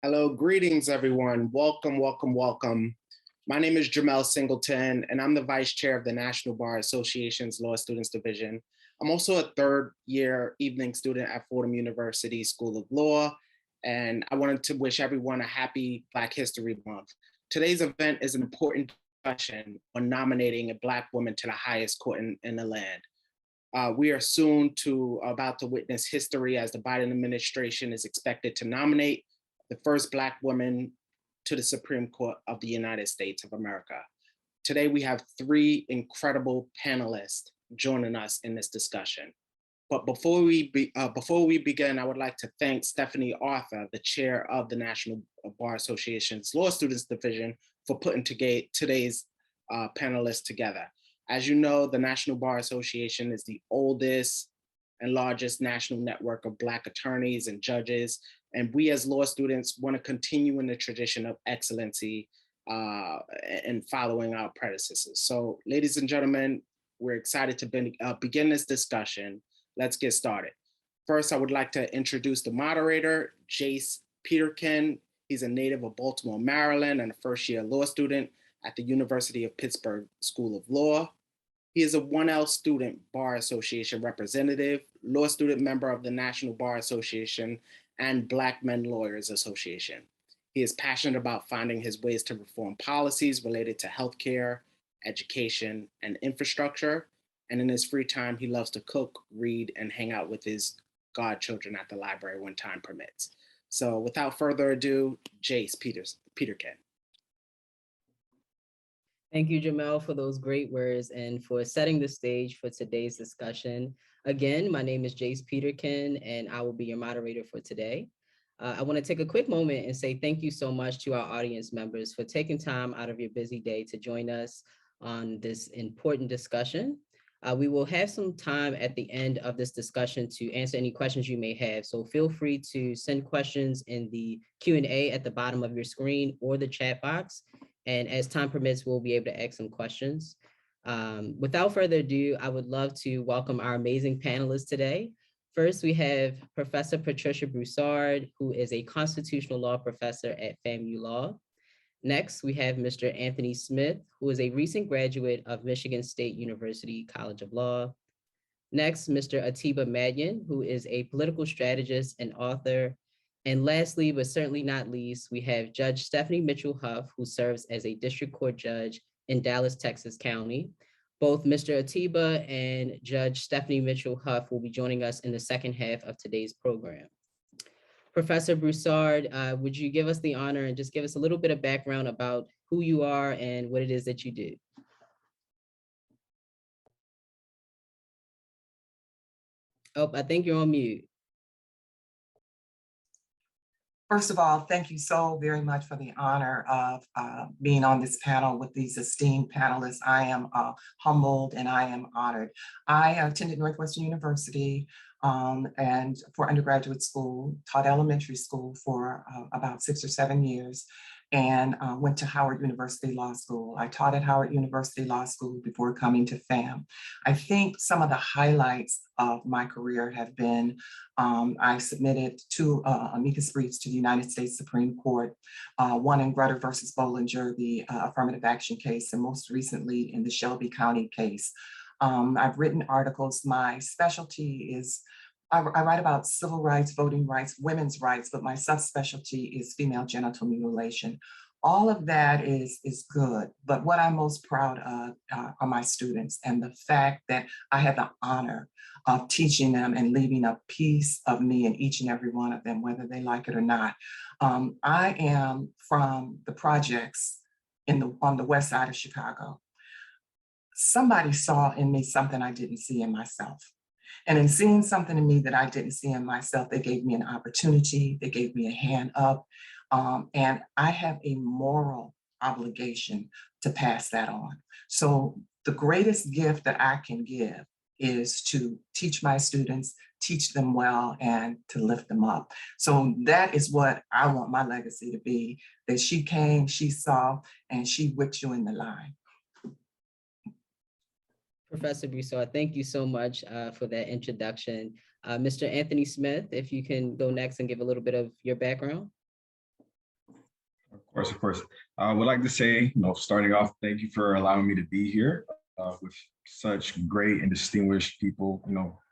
Hello, greetings, everyone. Welcome, welcome, welcome. My name is Jamel Singleton, and I'm the Vice Chair of the National Bar Association's Law Students Division. I'm also a third-year evening student at Fordham University School of Law, and I wanted to wish everyone a happy Black History Month. Today's event is an important discussion on nominating a Black woman to the highest court in the land. We are about to witness history as the Biden administration is expected to nominate the first Black woman to the Supreme Court of the United States of America. Today, we have three incredible panelists joining us in this discussion. But before we begin, I would like to thank Stephanie Arthur, the chair of the National Bar Association's Law Students Division, for putting today's panelists together. As you know, the National Bar Association is the oldest and largest national network of Black attorneys and judges. And we as law students want to continue in the tradition of excellency and following our predecessors. So ladies and gentlemen, we're excited to begin this discussion. Let's get started. First, I would like to introduce the moderator, Jace Peterkin. He's a native of Baltimore, Maryland, and a first-year law student at the University of Pittsburgh School of Law. He is a 1L student Bar Association representative, law student member of the National Bar Association, and Black Men Lawyers Association. He is passionate about finding his ways to reform policies related to healthcare, education, and infrastructure. And in his free time, he loves to cook, read, and hang out with his godchildren at the library when time permits. So without further ado, Jace Peterkin. Thank you, Jamel, for those great words and for setting the stage for today's discussion. Again, my name is Jace Peterkin, and I will be your moderator for today. I want to take a quick moment and say thank you so much to our audience members for taking time out of your busy day to join us on this important discussion. We will have some time at the end of this discussion to answer any questions you may have. So feel free to send questions in the Q&A at the bottom of your screen or the chat box. And as time permits, we'll be able to ask some questions. Without further ado, I would love to welcome our amazing panelists today. First, we have Professor Patricia Broussard, who is a constitutional law professor at FAMU Law. Next, we have Mr. Anthony Smith, who is a recent graduate of Michigan State University College of Law. Next, Mr. Atiba Madian, who is a political strategist and author. And lastly, but certainly not least, we have Judge Stephanie Mitchell Huff, who serves as a district court judge in Dallas, Texas County. Both Mr. Atiba and Judge Stephanie Mitchell Huff will be joining us in the second half of today's program. Professor Broussard, would you give us the honor and just give us a little bit of background about who you are and what it is that you do? Oh, I think you're on mute. First of all, thank you so very much for the honor of being on this panel with these esteemed panelists. I am humbled and I am honored. I attended Northwestern University and for undergraduate school, taught elementary school for about 6 or 7 years, and went to Howard University Law School. I taught at Howard University Law School before coming to FAM. I think some of the highlights of my career have been, I submitted 2 amicus briefs to the United States Supreme Court, one in Grutter versus Bollinger, the affirmative action case, and most recently in the Shelby County case. I've written articles. My specialty is I write about civil rights, voting rights, women's rights, but my subspecialty is female genital mutilation. All of that is good, but what I'm most proud of are my students and the fact that I had the honor of teaching them and leaving a piece of me in each and every one of them, whether they like it or not. I am from the projects on the west side of Chicago. Somebody saw in me something I didn't see in myself. And in seeing something in me that I didn't see in myself, they gave me an opportunity, they gave me a hand up, and I have a moral obligation to pass that on. So the greatest gift that I can give is to teach my students, teach them well, and to lift them up. So that is what I want my legacy to be, that she came, she saw, and she whipped you in the line. Professor Broussard, thank you so much for that introduction. Mr. Anthony Smith, if you can go next and give a little bit of your background. Of course. I would like to say, starting off, thank you for allowing me to be here with such great and distinguished people.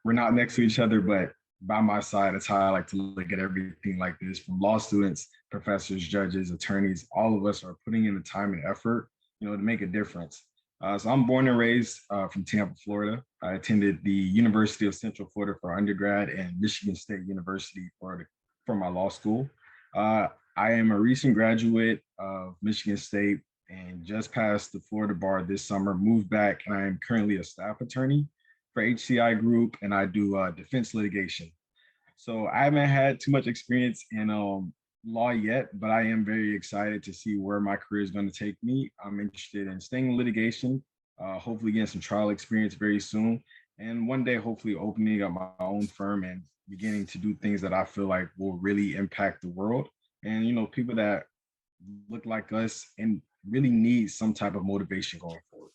We're not next to each other, but by my side, it's how I like to look at everything like this, from law students, professors, judges, attorneys. All of us are putting in the time and effort, to make a difference. So I'm born and raised from Tampa, Florida. I attended the University of Central Florida for undergrad and Michigan State University for my law school. Uh, I am a recent graduate of Michigan State and just passed the Florida bar this summer, moved back, and I am currently a staff attorney for HCI Group, and I do defense litigation. So I haven't had too much experience in law yet, but I am very excited to see where my career is going to take me. I'm interested in staying in litigation, hopefully getting some trial experience very soon, and one day hopefully opening up my own firm and beginning to do things that I feel like will really impact the world. And people that look like us and really need some type of motivation going forward.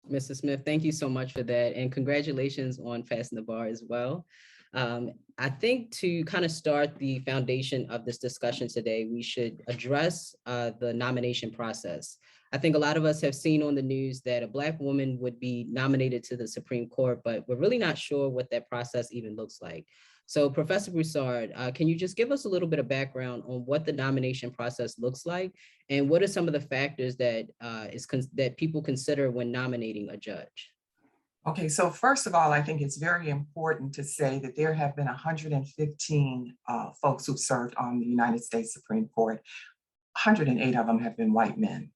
Mr. Smith, thank you so much for that. And congratulations on passing the bar as well. I think to kind of start the foundation of this discussion today, we should address the nomination process. I think a lot of us have seen on the news that a Black woman would be nominated to the Supreme Court, but we're really not sure what that process even looks like. So Professor Broussard, can you just give us a little bit of background on what the nomination process looks like, and what are some of the factors that that people consider when nominating a judge? Okay, so first of all, I think it's very important to say that there have been 115 folks who've served on the United States Supreme Court. 108 of them have been white men.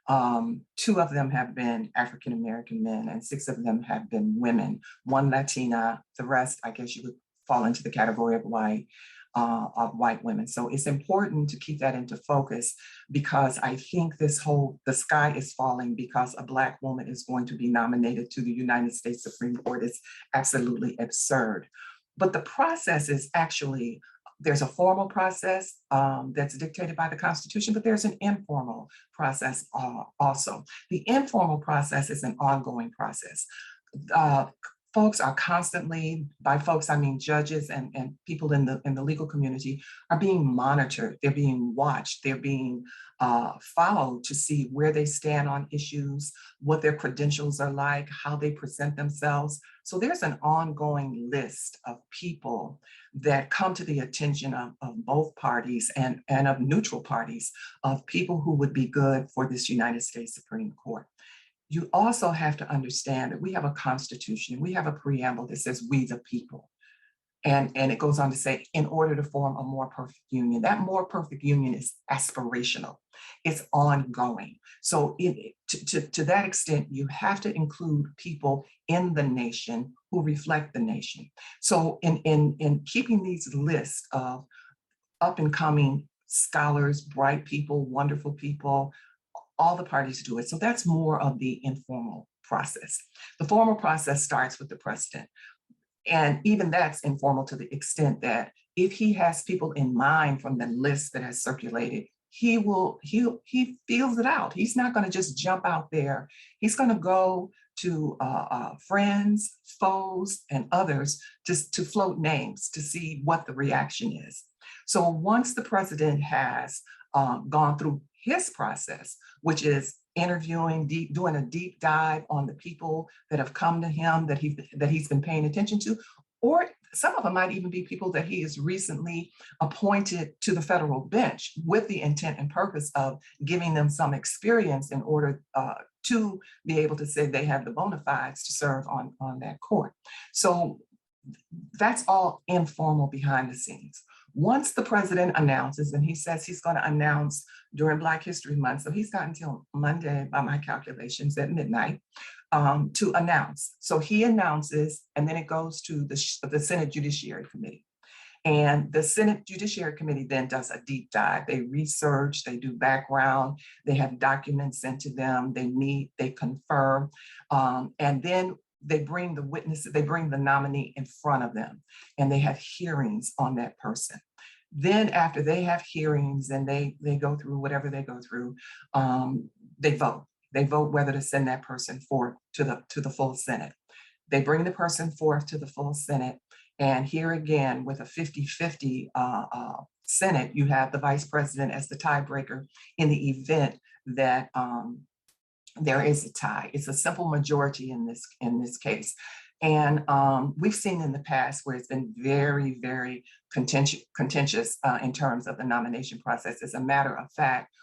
2 of them have been African-American men, and 6 of them have been women, 1 Latina, the rest, I guess you would fall into the category of white women. So it's important to keep that into focus, because I think the sky is falling because a Black woman is going to be nominated to the United States Supreme Court is absolutely absurd. But the process is actually, there's a formal process that's dictated by the Constitution, but there's an informal process also. The informal process is an ongoing process. Folks are constantly, by folks I mean judges and people in the legal community, are being monitored, they're being watched, they're being followed to see where they stand on issues, what their credentials are like, how they present themselves. So there's an ongoing list of people that come to the attention of both parties and of neutral parties, of people who would be good for this United States Supreme Court. You also have to understand that we have a constitution, we have a preamble that says we the people. And it goes on to say, in order to form a more perfect union, that more perfect union is aspirational, it's ongoing. So to that extent, you have to include people in the nation who reflect the nation. So in keeping these lists of up and coming scholars, bright people, wonderful people, all the parties do it. So that's more of the informal process. The formal process starts with the president. And even that's informal to the extent that if he has people in mind from the list that has circulated, he feels it out. He's not going to just jump out there. He's going to go to friends, foes, and others just to float names to see what the reaction is. So once the president has gone through his process, which is interviewing, doing a deep dive on the people that have come to him that he's been paying attention to, or some of them might even be people that he has recently appointed to the federal bench with the intent and purpose of giving them some experience in order to be able to say they have the bona fides to serve on that court. So that's all informal behind the scenes. Once the president announces, and he says he's going to announce during Black History Month, so he's got until Monday, by my calculations, at midnight, to announce. So he announces, and then it goes to the Senate Judiciary Committee. And the Senate Judiciary Committee then does a deep dive. They research, they do background, they have documents sent to them, they meet, they confirm, and then they bring the witnesses, they bring the nominee in front of them, and they have hearings on that person. Then after they have hearings and they go through whatever they go through, they vote. They vote whether to send that person forth to the full Senate. They bring the person forth to the full Senate, And here again, with a 50-50 Senate, you have the vice president as the tiebreaker in the event that there is a tie. It's a simple majority in this case. And we've seen in the past where it's been very, very contentious in terms of the nomination process. As a matter of fact,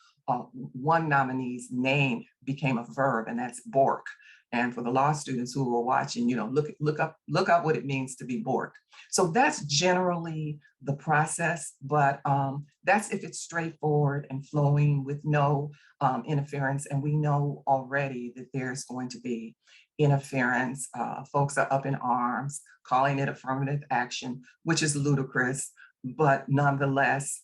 one nominee's name became a verb, and that's bork. And for the law students who are watching, look up what it means to be borked. So that's generally the process, but that's if it's straightforward and flowing with no interference. And we know already that there's going to be interference. Folks are up in arms, calling it affirmative action, which is ludicrous, but nonetheless,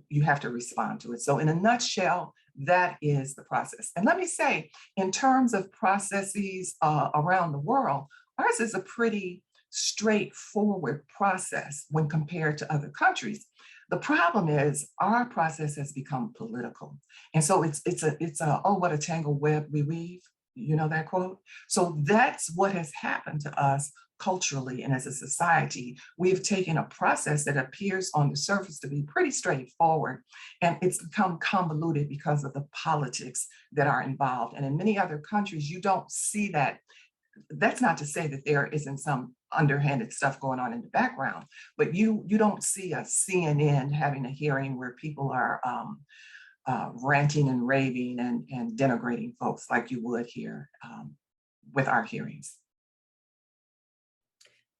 you have to respond to it. So in a nutshell, that is the process. And let me say, in terms of processes around the world, ours is a pretty straightforward process when compared to other countries. The problem is our process has become political. And so it's a oh, what a tangled web we weave. You know that quote? So that's what has happened to us culturally and as a society. We've taken a process that appears on the surface to be pretty straightforward, and it's become convoluted because of the politics that are involved. And in many other countries, you don't see that. That's not to say that there isn't some underhanded stuff going on in the background, but you don't see a CNN having a hearing where people are ranting and raving and denigrating folks like you would here with our hearings.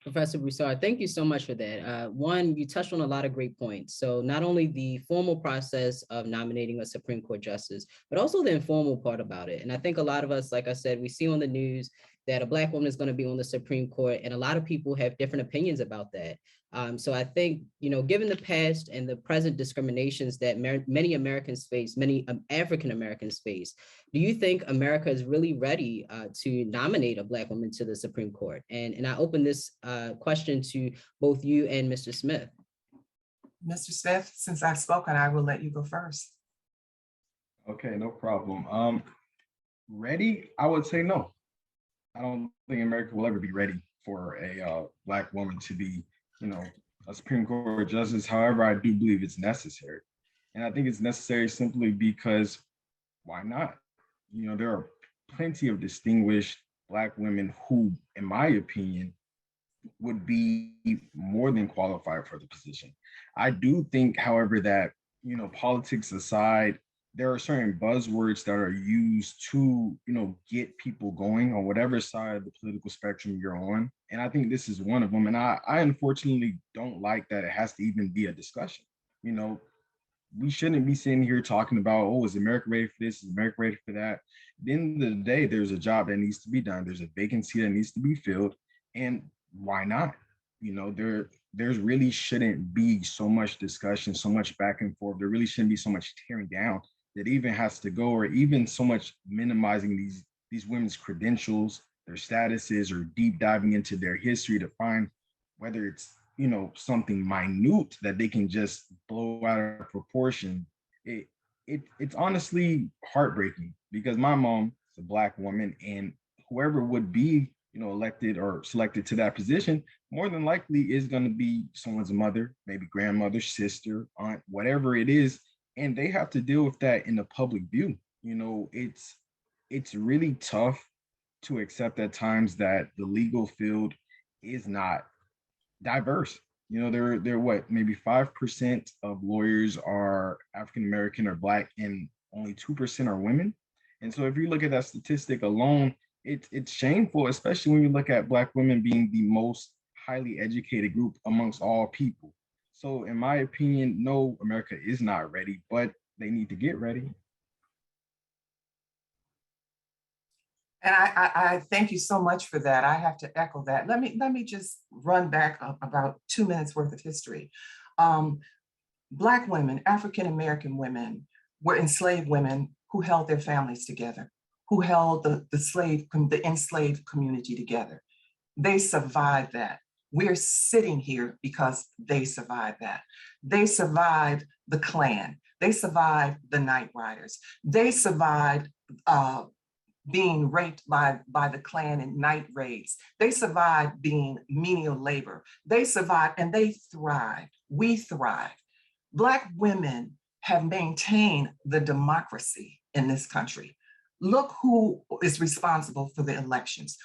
Professor Broussard, thank you so much for that. One, you touched on a lot of great points. So not only the formal process of nominating a Supreme Court justice, but also the informal part about it. And I think a lot of us, like I said, we see on the news that a Black woman is going to be on the Supreme Court, and a lot of people have different opinions about that. So I think, given the past and the present discriminations that many Americans face, many African Americans face, do you think America is really ready to nominate a Black woman to the Supreme Court? And I open this question to both you and Mr. Smith. Mr. Smith, since I've spoken, I will let you go first. Okay, no problem. Ready? I would say no. I don't think America will ever be ready for a Black woman to be, a Supreme Court justice. However, I do believe it's necessary. And I think it's necessary simply because why not? There are plenty of distinguished Black women who, in my opinion, would be more than qualified for the position. I do think, however, that, politics aside, there are certain buzzwords that are used to, get people going on whatever side of the political spectrum you're on. And I think this is one of them. And I unfortunately don't like that it has to even be a discussion. We shouldn't be sitting here talking about, oh, is America ready for this? Is America ready for that? At the end of the day, there's a job that needs to be done. There's a vacancy that needs to be filled. And why not? There's really shouldn't be so much discussion, so much back and forth. There really shouldn't be so much tearing down that even has to go, or even so much minimizing these women's credentials, their statuses, or deep diving into their history to find whether it's something minute that they can just blow out of proportion. It's honestly heartbreaking because my mom is a Black woman, and whoever would be elected or selected to that position more than likely is going to be someone's mother, maybe grandmother, sister, aunt, whatever it is, and they have to deal with that in the public view. It's really tough to accept at times that the legal field is not diverse. They're what, maybe 5% of lawyers are African American or Black, and only 2% are women. And so if you look at that statistic alone, it's shameful, especially when you look at Black women being the most highly educated group amongst all people. So in my opinion, no, America is not ready, but they need to get ready. And I thank you so much for that. I have to echo that. Let me just run back about 2 minutes worth of history. Black women, African American women, were enslaved women who held their families together, who held the enslaved community together. They survived that. We're sitting here because they survived that. They survived the Klan. They survived the Night Riders. They survived being raped by the Klan in night raids. They survived being menial labor. They survived and they thrived. We thrived. Black women have maintained the democracy in this country. Look who is responsible for the elections.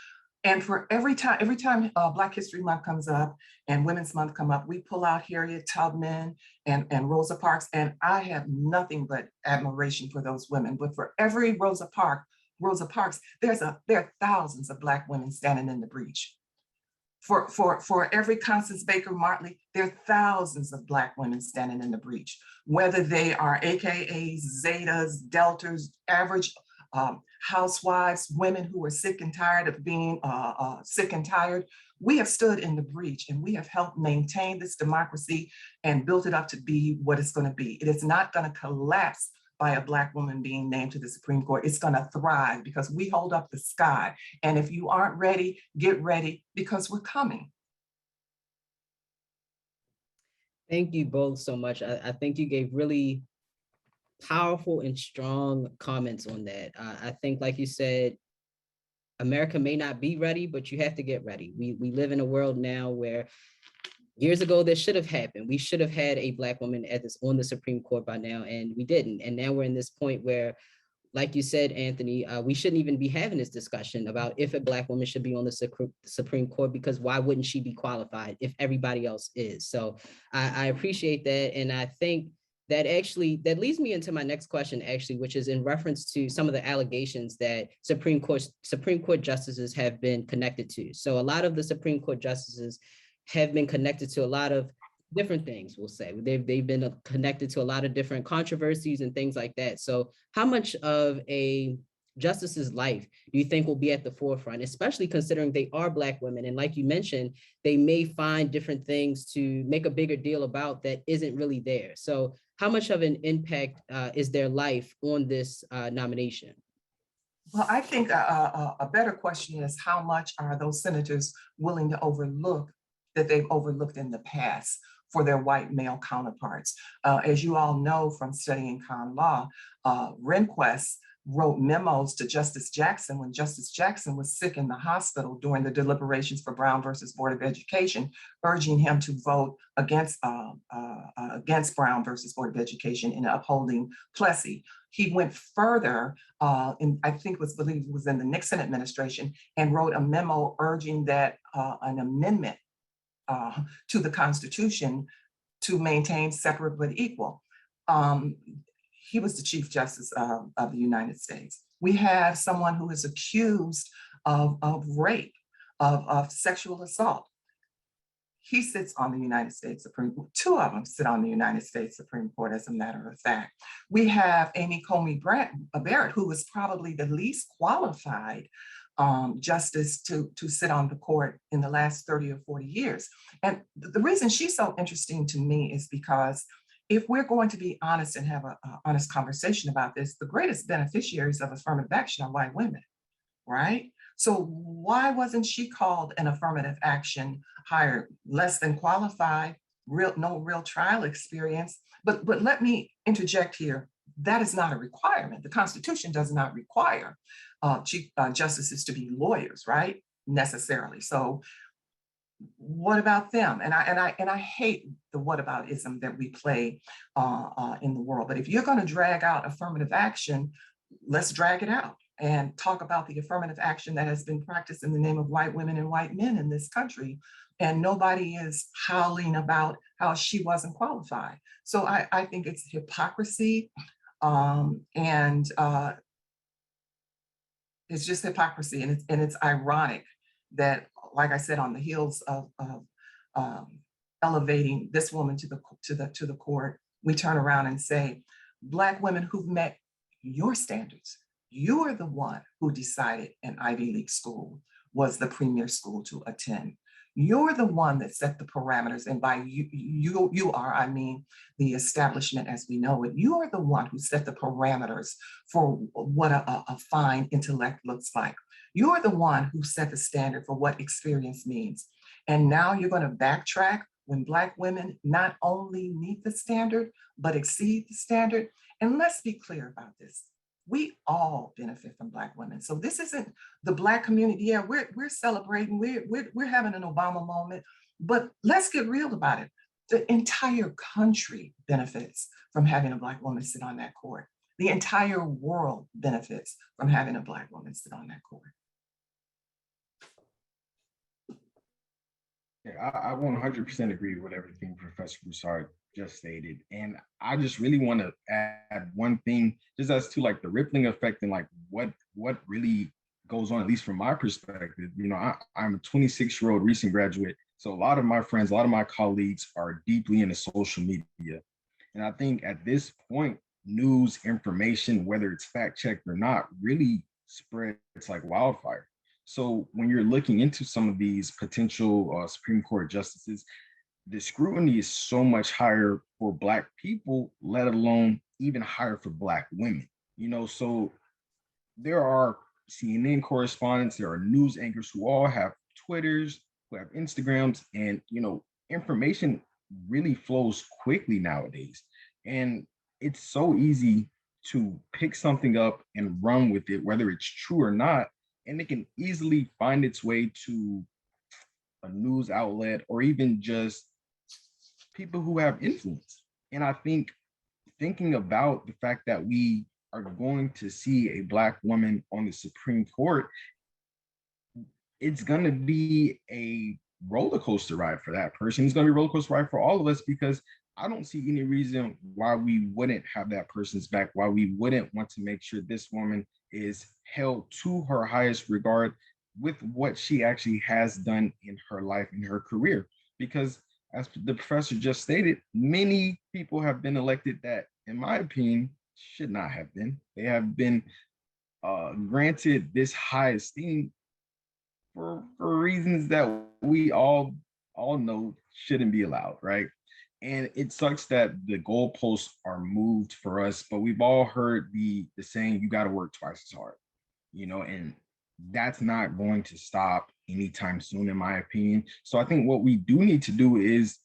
And for every time Black History Month comes up and Women's Month come up, we pull out Harriet Tubman and Rosa Parks, and I have nothing but admiration for those women. But for every Rosa Parks, there are thousands of Black women standing in the breach. For every Constance Baker Martley, there are thousands of Black women standing in the breach, whether they are AKAs, Zetas, Deltas, average housewives, women who are sick and tired of being sick and tired. We have stood in the breach and we have helped maintain this democracy and built it up to be what it's going to be. It is not going to collapse by a Black woman being named to the Supreme Court. It's going to thrive because we hold up the sky. And if you aren't ready, get ready because we're coming. Thank you both so much. I think you gave really powerful and strong comments on that. I think, like you said, America may not be ready, but you have to get ready. We live in a world now where years ago this should have happened. We should have had a Black woman on the Supreme Court by now, and we didn't. And now we're in this point where, like you said, Anthony, we shouldn't even be having this discussion about if a Black woman should be on the Supreme Court, because why wouldn't she be qualified if everybody else is? So I appreciate that. And I think that leads me into my next question, actually, which is in reference to some of the allegations that Supreme Court justices have been connected to. So a lot of the Supreme Court justices have been connected to a lot of different things, we'll say. They've been connected to a lot of different controversies and things like that. So how much of a justice's life do you think will be at the forefront, especially considering they are Black women? And like you mentioned, they may find different things to make a bigger deal about that isn't really there. So how much of an impact is their life on this nomination? Well, I think a better question is how much are those senators willing to overlook that they've overlooked in the past for their white male counterparts. As you all know from studying con law, Rehnquist wrote memos to Justice Jackson when Justice Jackson was sick in the hospital during the deliberations for Brown versus Board of Education, urging him to vote against Brown versus Board of Education in upholding Plessy. He went further, and I think was in the Nixon administration, and wrote a memo urging that an amendment to the Constitution to maintain separate but equal. He was the Chief Justice of the United States. We have someone who is accused of rape, of sexual assault. He sits on the United States Supreme Court. Two of them sit on the United States Supreme Court, as a matter of fact. We have Amy Coney Barrett, who is probably the least qualified justice to sit on the court in the last 30 or 40 years. And the reason she's so interesting to me is because if we're going to be honest and have an honest conversation about this, the greatest beneficiaries of affirmative action are white women, right? So why wasn't she called an affirmative action hire? Less than qualified, no real trial experience. But let me interject here. That is not a requirement. The Constitution does not require chief justices to be lawyers, right? Necessarily. So what about them? And I hate the whataboutism that we play in the world. But if you're going to drag out affirmative action, let's drag it out and talk about the affirmative action that has been practiced in the name of white women and white men in this country. And nobody is howling about how she wasn't qualified. So I think it's hypocrisy, and it's just hypocrisy, and it's ironic that, like I said, on the heels of elevating this woman to the court, we turn around and say, Black women who've met your standards, you are the one who decided an Ivy League school was the premier school to attend. You're the one that set the parameters, and by you are, I mean the establishment as we know it. You are the one who set the parameters for what a fine intellect looks like. You're the one who set the standard for what experience means. And now you're going to backtrack when Black women not only meet the standard, but exceed the standard. And let's be clear about this. we all benefit from Black women. So this isn't the Black community. Yeah, we're celebrating, we're having an Obama moment, but let's get real about it. The entire country benefits from having a Black woman sit on that court. The entire world benefits from having a Black woman sit on that court. Yeah, I 100% agree with everything Professor Broussard just stated. And I just really want to add one thing, just as to like the rippling effect and like what really goes on, at least from my perspective. You know, I'm a 26-year-old recent graduate. So a lot of my friends, a lot of my colleagues are deeply into social media. And I think at this point, news information, whether it's fact checked or not, really spreads like wildfire. So when you're looking into some of these potential Supreme Court justices, the scrutiny is so much higher for Black people, let alone even higher for Black women. You know, so there are CNN correspondents, there are news anchors who all have Twitters, who have Instagrams, and you know, information really flows quickly nowadays. And it's so easy to pick something up and run with it, whether it's true or not, and it can easily find its way to a news outlet or even just people who have influence. And I think thinking about the fact that we are going to see a Black woman on the Supreme Court, it's going to be a roller coaster ride for that person. It's going to be a roller coaster ride for all of us because I don't see any reason why we wouldn't have that person's back, why we wouldn't want to make sure this woman is held to her highest regard with what she actually has done in her life, in her career. Because as the professor just stated, many people have been elected that, in my opinion, should not have been. They have been granted this high esteem for reasons that we all know shouldn't be allowed, right? And it sucks that the goalposts are moved for us, but we've all heard the saying, you got to work twice as hard, you know, and that's not going to stop anytime soon, in my opinion. So I think what we do need to do is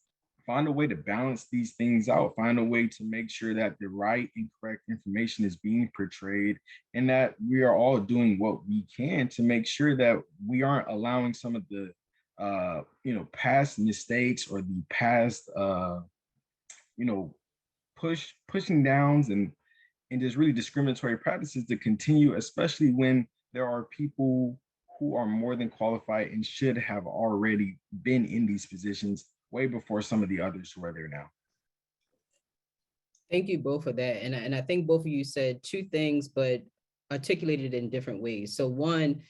find a way to balance these things out, find a way to make sure that the right and correct information is being portrayed and that we are all doing what we can to make sure that we aren't allowing some of the you know, past mistakes or the past you know, pushing downs and just really discriminatory practices to continue, especially when there are people who are more than qualified and should have already been in these positions way before some of the others who are there now. Thank you both for that. And I think both of you said two things, but articulated in different ways. So one,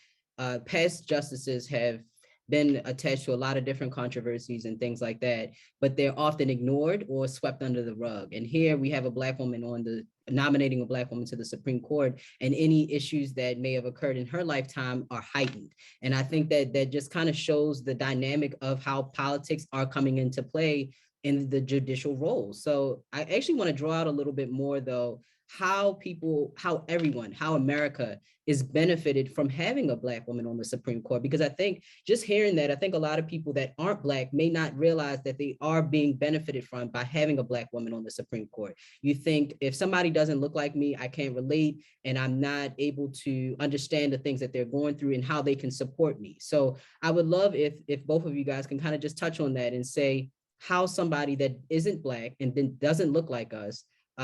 past justices have been attached to a lot of different controversies and things like that, but they're often ignored or swept under the rug. And here we have a Black woman on the nominating a Black woman to the Supreme Court, and any issues that may have occurred in her lifetime are heightened. And I think that that just kind of shows the dynamic of how politics are coming into play in the judicial role. So I actually want to draw out a little bit more though, how people, how everyone, how America is benefited from having a Black woman on the Supreme Court. Because I think just hearing that, I think a lot of people that aren't Black may not realize that they are being benefited from by having a Black woman on the Supreme Court. You think if somebody doesn't look like me, I can't relate and I'm not able to understand the things that they're going through and how they can support me. So I would love if both of you guys can kind of just touch on that and say how somebody that isn't Black and then doesn't look like us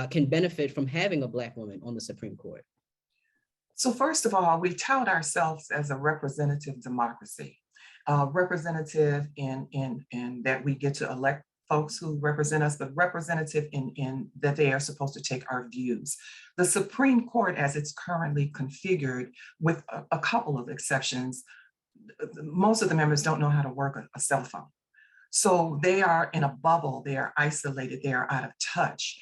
can benefit from having a Black woman on the Supreme Court. So first of all, we tout ourselves as a representative democracy, representative in that we get to elect folks who represent us, but representative in that they are supposed to take our views. The Supreme Court, as it's currently configured, with a couple of exceptions, most of the members don't know how to work a cell phone. So they are in a bubble, they are isolated, they are out of touch.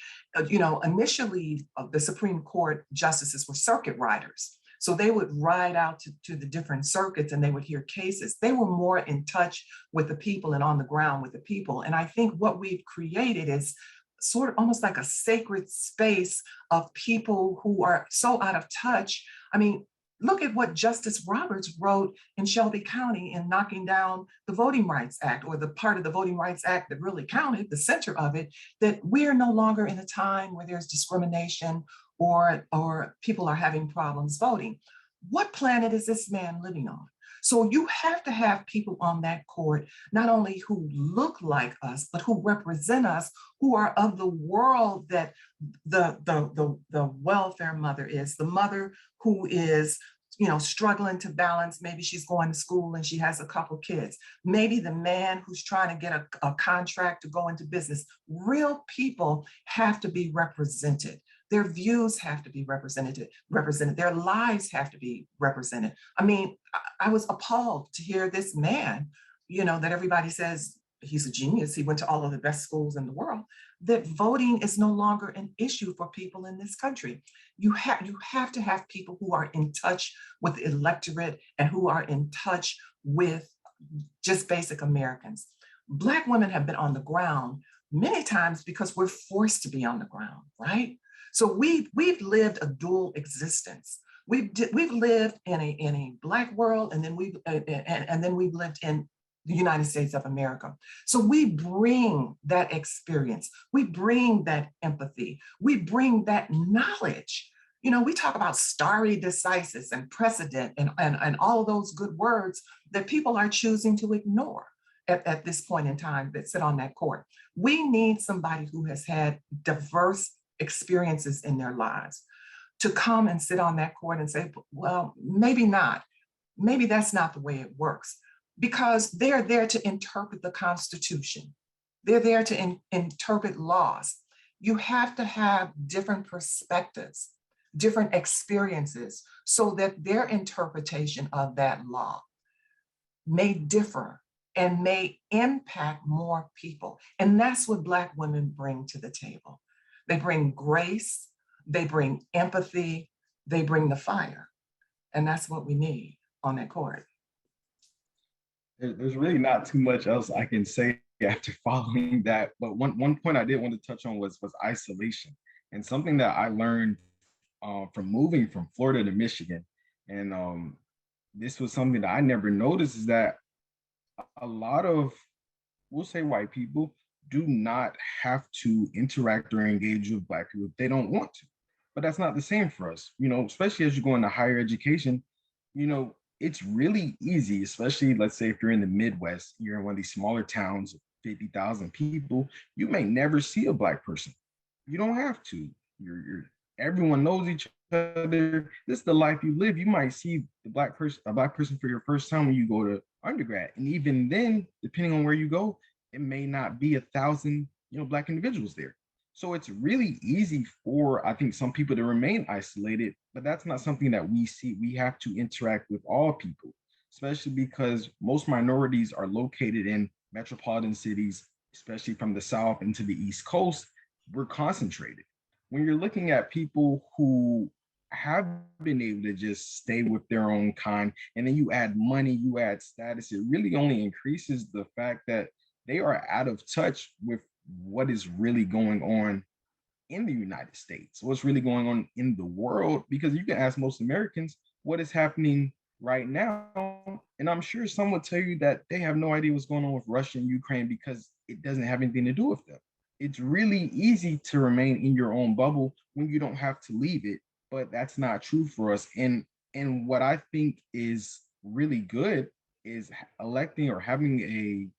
You know, initially the Supreme Court justices were circuit riders. So they would ride out to the different circuits and they would hear cases. They were more in touch with the people and on the ground with the people. And I think what we've created is sort of almost like a sacred space of people who are so out of touch. I mean, look at what Justice Roberts wrote in Shelby County in knocking down the Voting Rights Act, or the part of the Voting Rights Act that really counted, the center of it, that we are no longer in a time where there's discrimination or people are having problems voting. What planet is this man living on? So you have to have people on that court, not only who look like us, but who represent us, who are of the world that the welfare mother is, the mother who is, you know, struggling to balance. Maybe she's going to school and she has a couple kids. Maybe the man who's trying to get a contract to go into business. Real people have to be represented. Their views have to be represented. Their lives have to be represented. I mean, I was appalled to hear this man, you know, that everybody says he's a genius. He went to all of the best schools in the world, that voting is no longer an issue for people in this country. You have to have people who are in touch with the electorate and who are in touch with just basic Americans. Black women have been on the ground many times because we're forced to be on the ground, right? So we've lived a dual existence. We've lived in a Black world, and then we've lived in the United States of America. So we bring that experience, we bring that empathy, we bring that knowledge. You know, we talk about stare decisis and precedent and all of those good words that people are choosing to ignore at this point in time that sit on that court. We need somebody who has had diverse experiences in their lives to come and sit on that court and say, well, maybe not. Maybe that's not the way it works, because they're there to interpret the Constitution. They're there to interpret laws. You have to have different perspectives, different experiences, so that their interpretation of that law may differ and may impact more people. And that's what Black women bring to the table. They bring grace, they bring empathy, they bring the fire. And that's what we need on that court. There's really not too much else I can say after following that. But one point I did want to touch on was isolation, and something that I learned from moving from Florida to Michigan. And this was something that I never noticed, is that a lot of, we'll say, white people do not have to interact or engage with Black people if they don't want to. But that's not the same for us, you know, especially as you go into higher education. You know, it's really easy, especially, let's say, if you're in the Midwest, you're in one of these smaller towns of 50,000 people, you may never see a Black person. You don't have to. You're everyone knows each other. This is the life you live. You might see a Black person for your first time when you go to undergrad. And even then, depending on where you go, it may not be 1,000, you know, Black individuals there. So it's really easy for, I think, some people to remain isolated, but that's not something that we see. We have to interact with all people, especially because most minorities are located in metropolitan cities, especially from the South into the East Coast. We're concentrated. When you're looking at people who have been able to just stay with their own kind, and then you add money, you add status, it really only increases the fact that they are out of touch with what is really going on in the United States, what's really going on in the world, because you can ask most Americans what is happening right now, and I'm sure some will tell you that they have no idea what's going on with Russia and Ukraine because it doesn't have anything to do with them. It's really easy to remain in your own bubble when you don't have to leave it, but that's not true for us. And what I think is really good is electing or having a,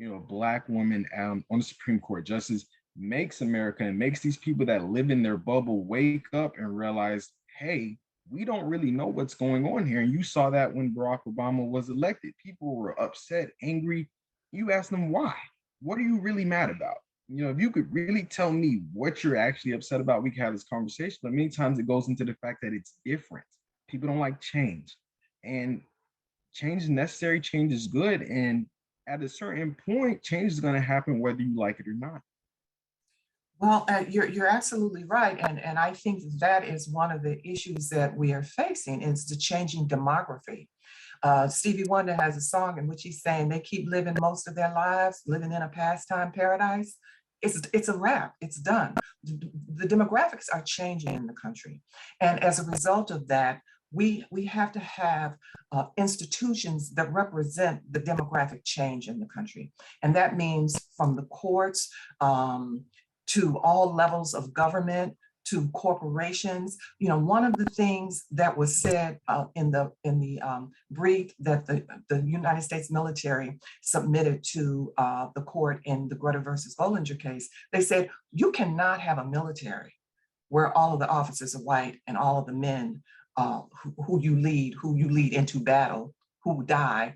you know, Black woman on the Supreme Court justice makes America and makes these people that live in their bubble wake up and realize, hey, we don't really know what's going on here. And you saw that when Barack Obama was elected. People were upset, angry. You ask them why. What are you really mad about? You know, if you could really tell me what you're actually upset about, we could have this conversation. But many times it goes into the fact that it's different. People don't like change. And change is necessary, change is good. And at a certain point, change is going to happen whether you like it or not. Well, you're absolutely right. And I think that is one of the issues that we are facing is the changing demography. Stevie Wonder has a song in which he's saying they keep living most of their lives, living in a pastime paradise. It's a wrap, it's done. The demographics are changing in the country. And as a result of that, we have to have institutions that represent the demographic change in the country. And that means from the courts to all levels of government, to corporations. One of the things that was said in the brief that the United States military submitted to the court in the Greta versus Bollinger case, they said, you cannot have a military where all of the officers are white and all of the men who you lead into battle, who die,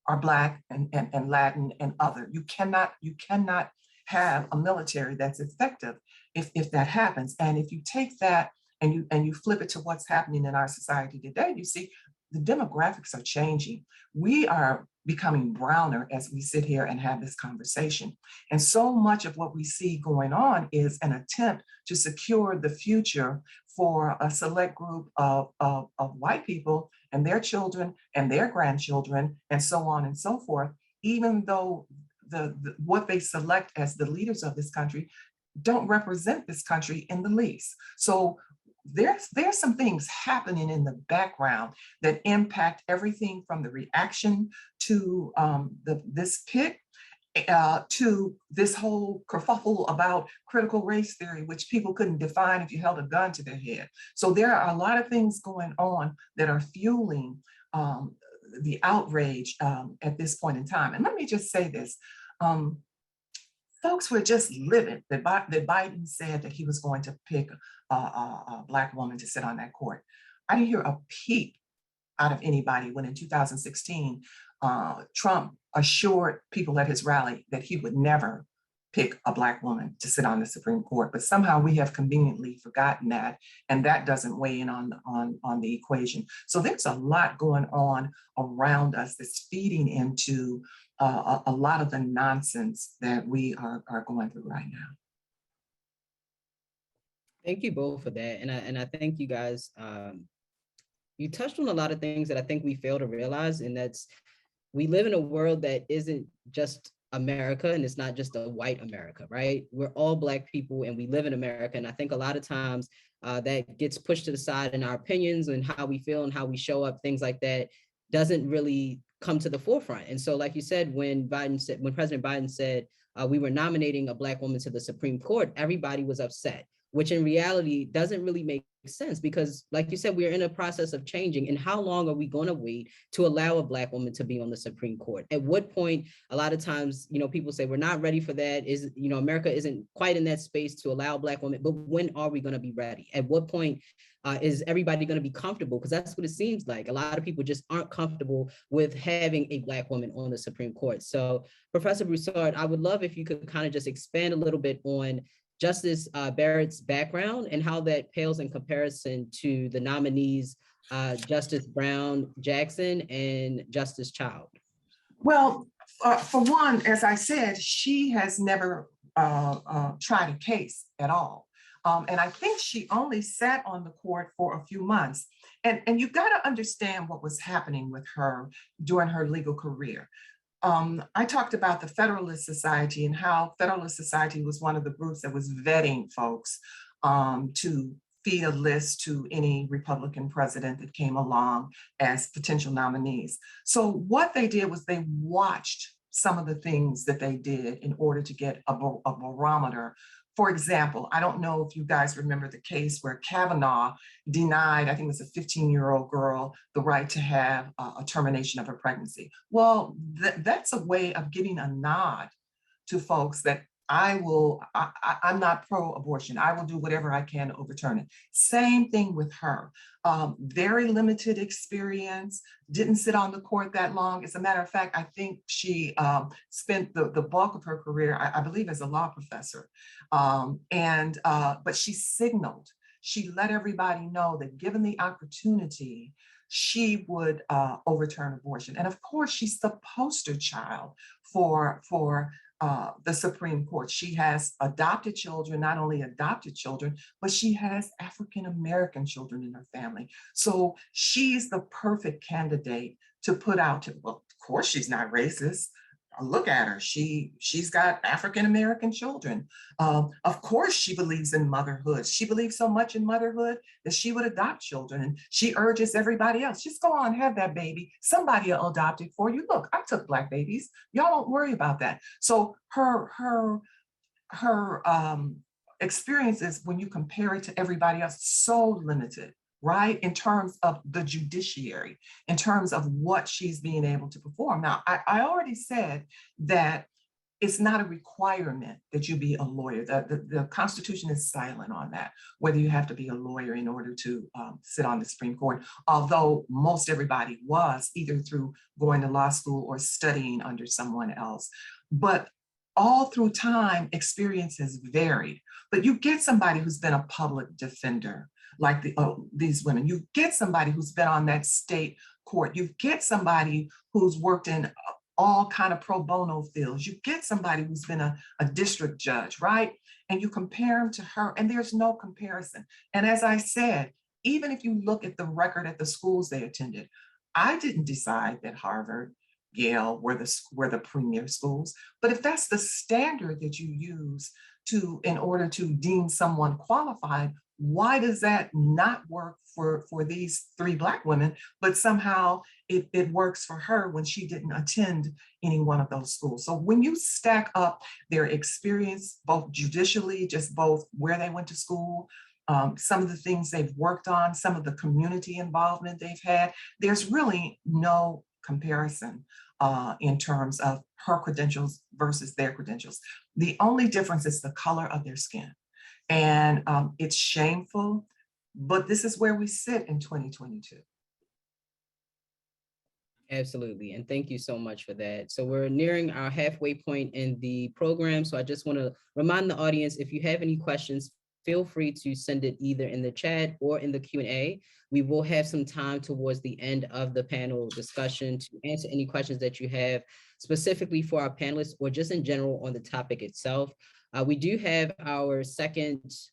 are Black and Latin and other. You cannot have a military that's effective if that happens. And if you take that and you flip it to what's happening in our society today, you see the demographics are changing. We are becoming browner as we sit here and have this conversation. And so much of what we see going on is an attempt to secure the future for a select group of white people and their children and their grandchildren and so on and so forth, even though what they select as the leaders of this country don't represent this country in the least. So there's some things happening in the background that impact everything from the reaction to this pick to this whole kerfuffle about critical race theory, which people couldn't define if you held a gun to their head. So there are a lot of things going on that are fueling the outrage at this point in time. And let me just say this. Folks were just livid that Biden said that he was going to pick a Black woman to sit on that court. I didn't hear a peep out of anybody when in 2016, Trump assured people at his rally that he would never pick a Black woman to sit on the Supreme Court. But somehow we have conveniently forgotten that, and that doesn't weigh in on the equation. So there's a lot going on around us that's feeding into a lot of the nonsense that we are going through right now. Thank you both for that. And I thank you guys. You touched on a lot of things that I think we fail to realize, and that's we live in a world that isn't just America, and it's not just a white America, right? We're all Black people and we live in America. And I think a lot of times that gets pushed to the side in our opinions and how we feel and how we show up, things like that doesn't really come to the forefront. And so, like you said, when President Biden said we were nominating a Black woman to the Supreme Court, everybody was upset, which in reality doesn't really make sense because, like you said, we're in a process of changing. And how long are we going to wait to allow a Black woman to be on the Supreme Court? At what point, a lot of times, people say we're not ready for that. America isn't quite in that space to allow Black women, but when are we going to be ready? At what point is everybody going to be comfortable? Because that's what it seems like. A lot of people just aren't comfortable with having a Black woman on the Supreme Court. So, Professor Broussard, I would love if you could kind of just expand a little bit on Justice Barrett's background and how that pales in comparison to the nominees, Justice Brown Jackson and Justice Child. Well, for one, as I said, she has never tried a case at all. And I think she only sat on the court for a few months. And you've got to understand what was happening with her during her legal career. I talked about the Federalist Society and how Federalist Society was one of the groups that was vetting folks to feed a list to any Republican president that came along as potential nominees. So what they did was they watched some of the things that they did in order to get a barometer. For example, I don't know if you guys remember the case where Kavanaugh denied, I think it was a 15-year-old girl, the right to have a termination of her pregnancy. Well, that's a way of giving a nod to folks that I'm not pro-abortion. I will do whatever I can to overturn it. Same thing with her. Very limited experience, didn't sit on the court that long. As a matter of fact, I think she spent the bulk of her career, I believe, as a law professor. But she signaled, she let everybody know that given the opportunity, she would overturn abortion. And of course, she's the poster child for the Supreme Court. She has adopted children, not only adopted children, but she has African-American children in her family. So she's the perfect candidate to put out to, well, of course she's not racist. Look at her, she's got African-American children. Of course she believes in motherhood. She believes so much in motherhood that she would adopt children, and she urges everybody else, just go on, have that baby. Somebody will adopt it for you. Look, I took Black babies. Y'all don't worry about that. So her experiences, when you compare it to everybody else, so limited, right? In terms of the judiciary, in terms of what she's being able to perform. Now, I already said that it's not a requirement that you be a lawyer. The Constitution is silent on that, whether you have to be a lawyer in order to sit on the Supreme Court, although most everybody was, either through going to law school or studying under someone else. But all through time, experience has varied. But you get somebody who's been a public defender, like these women. You get somebody who's been on that state court. You get somebody who's worked in all kind of pro bono fields. You get somebody who's been a district judge, right? And you compare them to her, and there's no comparison. And as I said, even if you look at the record at the schools they attended, I didn't decide that Harvard, Yale were the premier schools. But if that's the standard that you use in order to deem someone qualified, why does that not work for these 3 Black women, but somehow it works for her when she didn't attend any one of those schools? So when you stack up their experience, both judicially, just both where they went to school, some of the things they've worked on, some of the community involvement they've had, there's really no comparison in terms of her credentials versus their credentials. The only difference is the color of their skin. And it's shameful, but this is where we sit in 2022. Absolutely. And thank you so much for that. So we're nearing our halfway point in the program. So I just want to remind the audience, if you have any questions, feel free to send it either in the chat or in the Q&A. We will have some time towards the end of the panel discussion to answer any questions that you have specifically for our panelists or just in general on the topic itself. We do have our third panelist,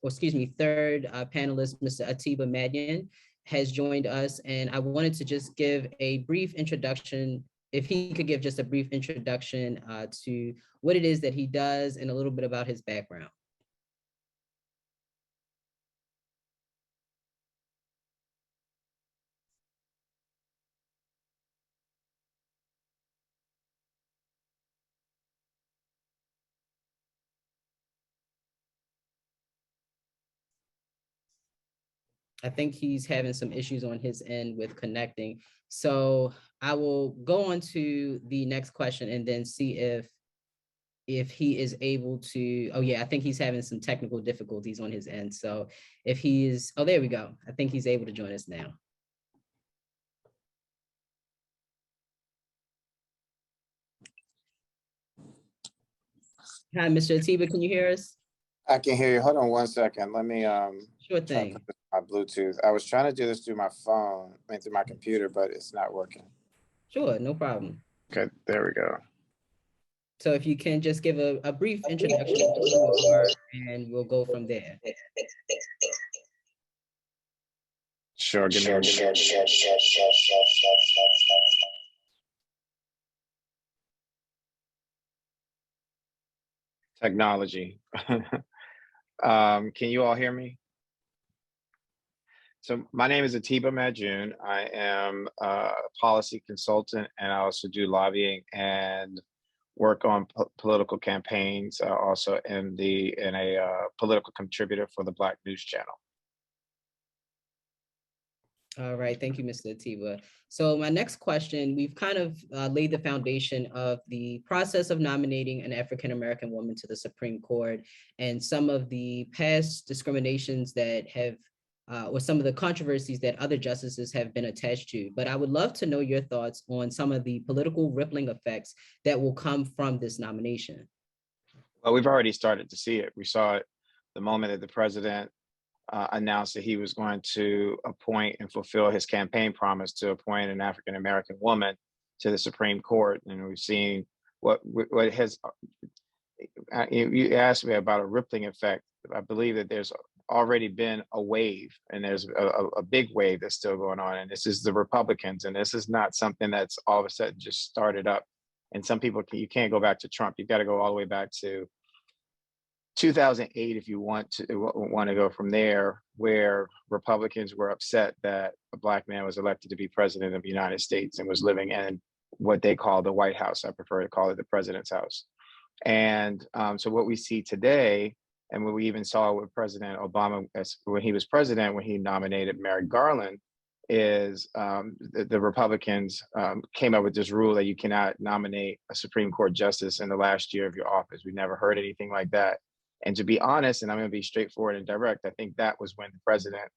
Mr. Atiba Madian, has joined us, and I wanted to just give a brief introduction, if he could give just a brief introduction to what it is that he does and a little bit about his background. I think he's having some issues on his end with connecting. So I will go on to the next question and then see if he is able to, oh yeah, I think he's having some technical difficulties on his end. So if he is, oh, there we go. I think he's able to join us now. Hi, Mr. Atiba, can you hear us? I can hear you. Hold on one second. Let me Sure thing. put this on my Bluetooth. I was trying to do this through my phone, through my computer, but it's not working. Sure, no problem. Okay, there we go. So if you can just give a brief introduction to who you are, and we'll go from there. Sure. Technology. Can you all hear me? So my name is Atiba Majoon. I am a policy consultant, and I also do lobbying and work on political campaigns. Also in a political contributor for the Black News Channel. All right, thank you, Mr. Atiba. So my next question, we've kind of laid the foundation of the process of nominating an African-American woman to the Supreme Court and some of the past discriminations that have, or some of the controversies that other justices have been attached to. But I would love to know your thoughts on some of the political rippling effects that will come from this nomination. Well, we've already started to see it. We saw it the moment that the president announced that he was going to appoint and fulfill his campaign promise to appoint an African-American woman to the Supreme Court. And we've seen what has, you asked me about a rippling effect. I believe that there's already been a wave, and there's a big wave that's still going on. And this is the Republicans. And this is not something that's all of a sudden just started up. And some people, you can't go back to Trump. You've got to go all the way back to 2008 if you want to go from there, where Republicans were upset that a Black man was elected to be president of the United States and was living in what they call the White House. I prefer to call it the president's house. And so what we see today and what we even saw with President Obama when he was president, when he nominated Merrick Garland, is the Republicans came up with this rule that you cannot nominate a Supreme Court justice in the last year of your office. We never heard anything like that. And to be honest, and I'm going to be straightforward and direct, I think that was when President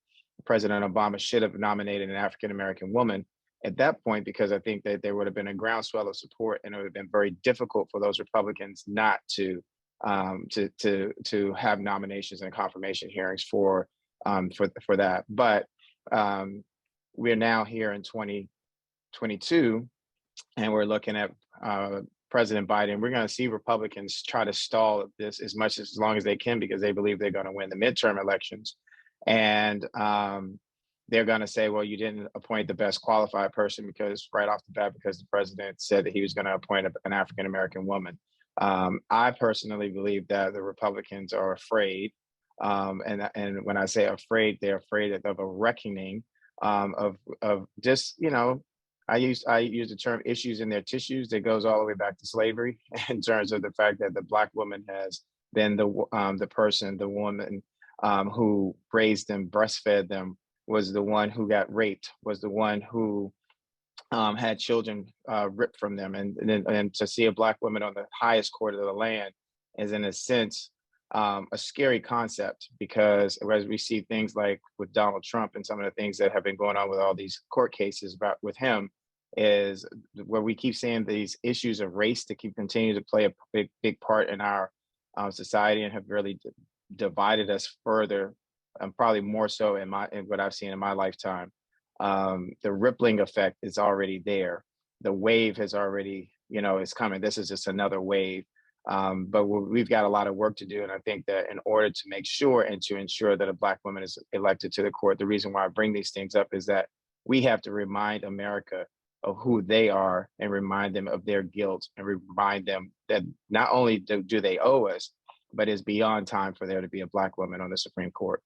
Obama should have nominated an African-American woman at that point, because I think that there would have been a groundswell of support, and it would have been very difficult for those Republicans not to have nominations and confirmation hearings for that. But we're now here in 2022, and we're looking at President Biden. We're going to see Republicans try to stall this as long as they can, because they believe they're going to win the midterm elections. And they're going to say, well, you didn't appoint the best qualified person because right off the bat, because the president said that he was going to appoint an African-American woman. I personally believe that the Republicans are afraid. And when I say afraid, they're afraid of a reckoning of just, I use the term issues in their tissues that goes all the way back to slavery, in terms of the fact that the Black woman has been the woman who raised them, breastfed them, was the one who got raped, was the one who had children ripped from them. And to see a Black woman on the highest court of the land is, in a sense, a scary concept, because as we see things like with Donald Trump and some of the things that have been going on with all these court cases with him, is where we keep seeing these issues of race to continue to play a big part in our society, and have really divided us further, and probably more so in what I've seen in my lifetime. The rippling effect is already there. The wave has already, is coming. This is just another wave. But we've got a lot of work to do. And I think that in order to make sure and to ensure that a Black woman is elected to the court, the reason why I bring these things up is that we have to remind America of who they are, and remind them of their guilt, and remind them that not only do they owe us, but it's beyond time for there to be a Black woman on the Supreme Court.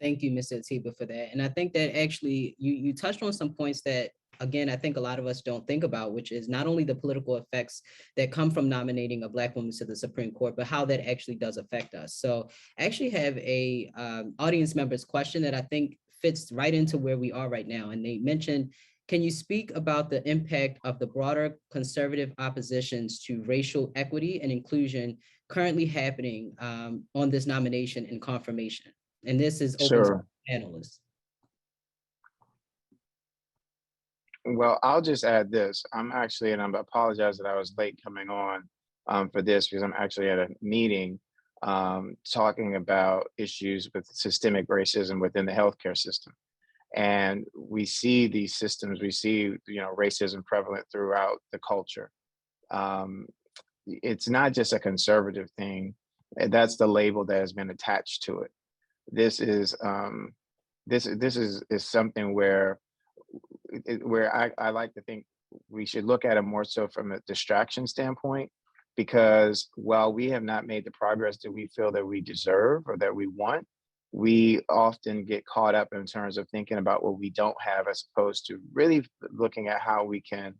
Thank you, Mr. Atiba, for that. And I think that actually you touched on some points that, again, I think a lot of us don't think about, which is not only the political effects that come from nominating a Black woman to the Supreme Court, but how that actually does affect us. So I actually have a audience member's question that I think fits right into where we are right now. And they mentioned, can you speak about the impact of the broader conservative oppositions to racial equity and inclusion currently happening on this nomination and confirmation? And this is open to panelists. Well, I'll just add this. I'm actually, and I apologize that I was late coming on for this, because I'm actually at a meeting talking about issues with systemic racism within the healthcare system. And we see these systems, we see, racism prevalent throughout the culture. It's not just a conservative thing. That's the label that has been attached to it. This is something where I like to think we should look at it more so from a distraction standpoint, because while we have not made the progress that we feel that we deserve or that we want, we often get caught up in terms of thinking about what we don't have, as opposed to really looking at how we can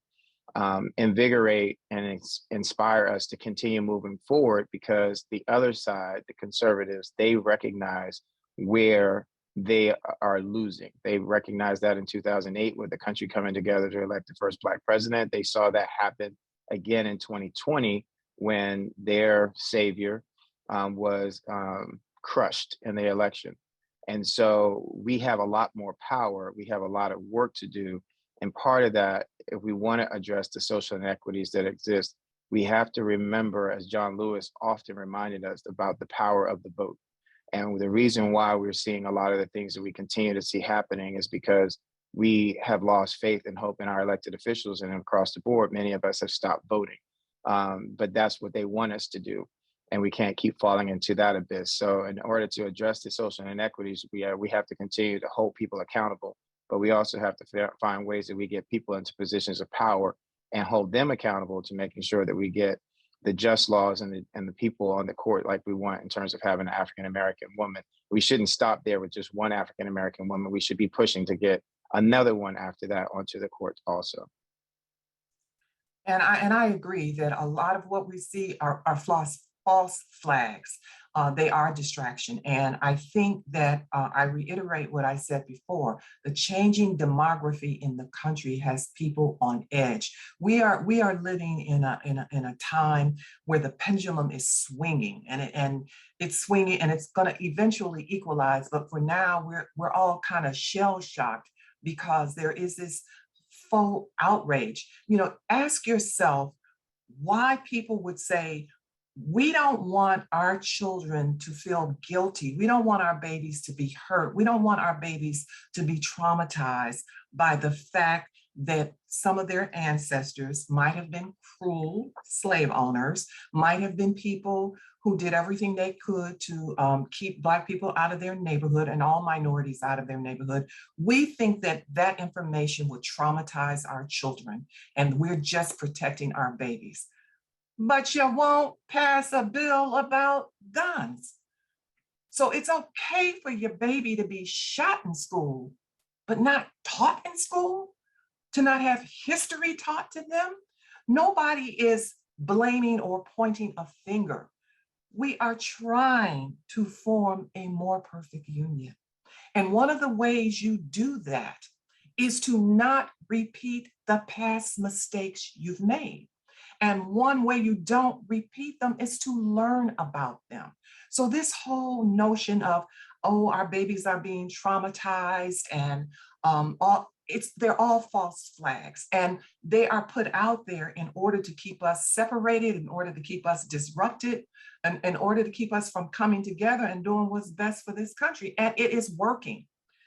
invigorate and inspire us to continue moving forward, because the other side, the conservatives, they recognize where they are losing. They recognized that in 2008 with the country coming together to elect the first Black president. They saw that happen again in 2020 when their savior was crushed in the election. And so we have a lot more power. We have a lot of work to do. And part of that, if we want to address the social inequities that exist, we have to remember, as John Lewis often reminded us, about the power of the vote. And the reason why we're seeing a lot of the things that we continue to see happening is because we have lost faith and hope in our elected officials, and across the board, many of us have stopped voting. But that's what they want us to do. And we can't keep falling into that abyss. So in order to address the social inequities, we have to continue to hold people accountable, but we also have to find ways that we get people into positions of power and hold them accountable to making sure that we get the just laws and the people on the court like we want in terms of having an African-American woman. We shouldn't stop there with just one African-American woman. We should be pushing to get another one after that onto the court also. And I agree that a lot of what we see are false flags. They are distraction. And I think that I reiterate what I said before. The changing demography in the country has people on edge. We are living in a time where the pendulum is swinging, and it's swinging, and it's going to eventually equalize. But for now, we're all kind of shell shocked because there is this faux outrage. Ask yourself why people would say, we don't want our children to feel guilty. We don't want our babies to be hurt. We don't want our babies to be traumatized by the fact that some of their ancestors might have been cruel slave owners, might have been people who did everything they could to keep Black people out of their neighborhood and all minorities out of their neighborhood. We think that that information would traumatize our children, and we're just protecting our babies. But you won't pass a bill about guns. So it's okay for your baby to be shot in school, but not taught in school, to not have history taught to them. Nobody is blaming or pointing a finger. We are trying to form a more perfect union. And one of the ways you do that is to not repeat the past mistakes you've made. And one way you don't repeat them is to learn about them. So this whole notion of, oh, our babies are being traumatized and they're all false flags, and they are put out there in order to keep us separated, in order to keep us disrupted, and in order to keep us from coming together and doing what's best for this country. And it is working.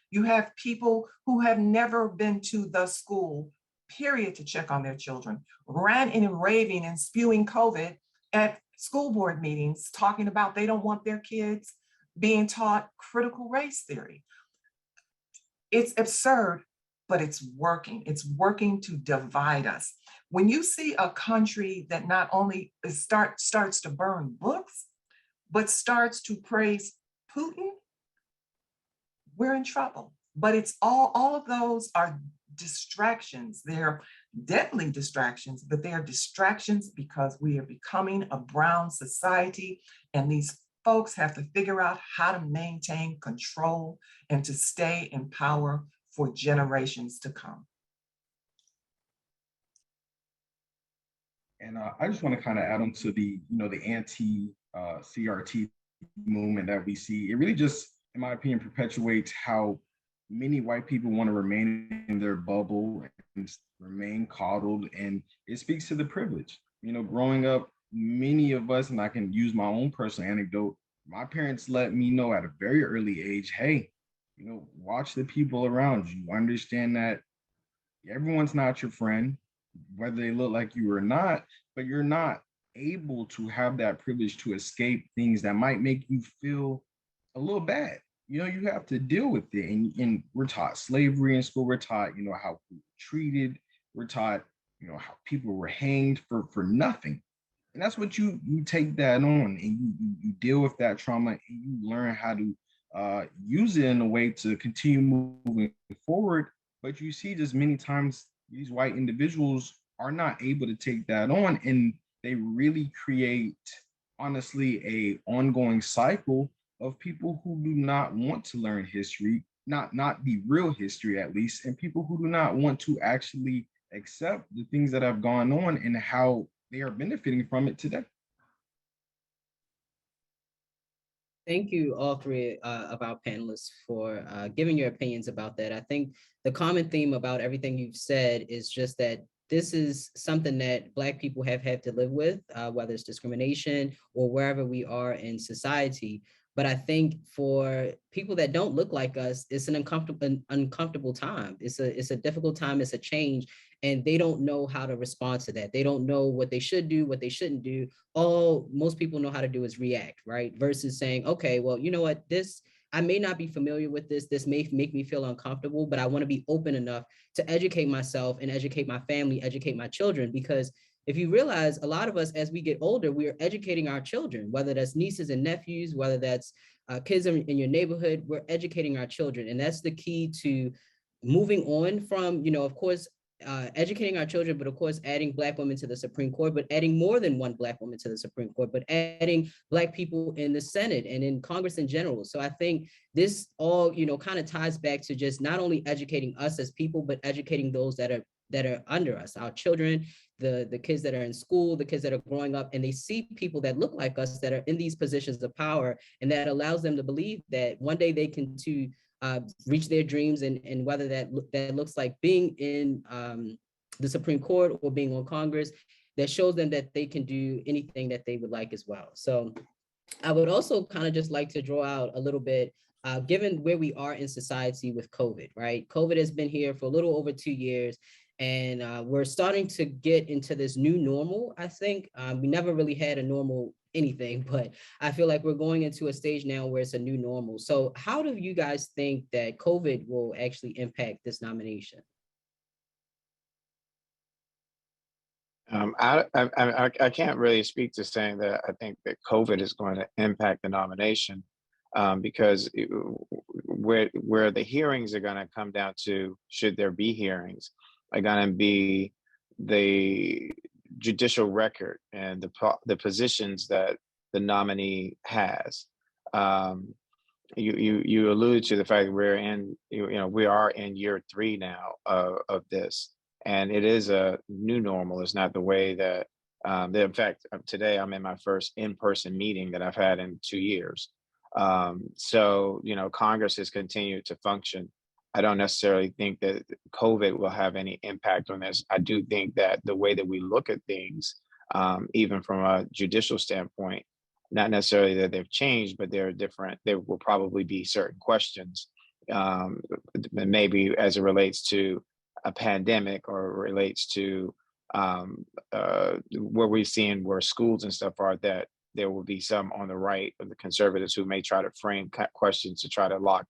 You have people who have never been to the school, period, to check on their children, ranting and raving and spewing COVID at school board meetings, talking about they don't want their kids being taught critical race theory. It's absurd, but it's working. It's working to divide us. When you see a country that not only starts to burn books, but starts to praise Putin, we're in trouble. But it's all of those are distractions. They're deadly distractions, but they are distractions because we are becoming a brown society, and these folks have to figure out how to maintain control and to stay in power for generations to come. And I just want to kind of add on to the anti-CRT movement that we see. It really just, in my opinion, perpetuates how many white people want to remain in their bubble and remain coddled. And it speaks to the privilege. Growing up, many of us, and I can use my own personal anecdote, my parents let me know at a very early age, hey, watch the people around you. Understand that everyone's not your friend, whether they look like you or not, but you're not able to have that privilege to escape things that might make you feel a little bad. You have to deal with it. And we're taught slavery in school. We're taught, how we were treated. We're taught, how people were hanged for nothing. And that's what you take that on, and you deal with that trauma, and you learn how to use it in a way to continue moving forward. But you see just many times these white individuals are not able to take that on, and they really create, honestly, a ongoing cycle of people who do not want to learn history, not the real history at least, and people who do not want to actually accept the things that have gone on and how they are benefiting from it today. Thank you, all three of our panelists, for giving your opinions about that. I think the common theme about everything you've said is just that this is something that Black people have had to live with, whether it's discrimination or wherever we are in society. But I think for people that don't look like us, it's an uncomfortable time. It's a difficult time. It's a change, and they don't know how to respond to that. They don't know what they should do, what they shouldn't do. All most people know how to do is react, right? Versus saying, okay, well, you know what, I may not be familiar with this. This may make me feel uncomfortable, but I want to be open enough to educate myself and educate my family, educate my children. Because if you realize, a lot of us, as we get older, we are educating our children, whether that's nieces and nephews, whether that's kids in your neighborhood, we're educating our children. And that's the key to moving on from, of course, educating our children, but of course, adding Black women to the Supreme Court, but adding more than one Black woman to the Supreme Court, but adding Black people in the Senate and in Congress in general. So I think this all, kind of ties back to just not only educating us as people, but educating those that are under us, our children, the kids that are in school, the kids that are growing up, and they see people that look like us that are in these positions of power, and that allows them to believe that one day they can too reach their dreams, and whether that looks like being in the Supreme Court or being on Congress, that shows them that they can do anything that they would like as well. So I would also kind of just like to draw out a little bit, given where we are in society with COVID, right? COVID has been here for a little over 2 years, and we're starting to get into this new normal. I think we never really had a normal anything, but I feel like we're going into a stage now where it's a new normal. So how do you guys think that COVID will actually impact this nomination? I can't really speak to saying that I think that COVID is going to impact the nomination, because where the hearings are going to come down to, should there be hearings, are going to be the judicial record and the positions that the nominee has. You alluded to the fact that we're in, we are in year 3 now of this, and it is a new normal. It's not the way that, in fact, today I'm in my first in-person meeting that I've had in 2 years. So, Congress has continued to function. I don't necessarily think that COVID will have any impact on this. I do think that the way that we look at things, even from a judicial standpoint, not necessarily that they've changed, but they're different. There will probably be certain questions, maybe as it relates to a pandemic, or relates to where we've seen where schools and stuff are, that there will be some on the right of the conservatives who may try to frame questions to try to lock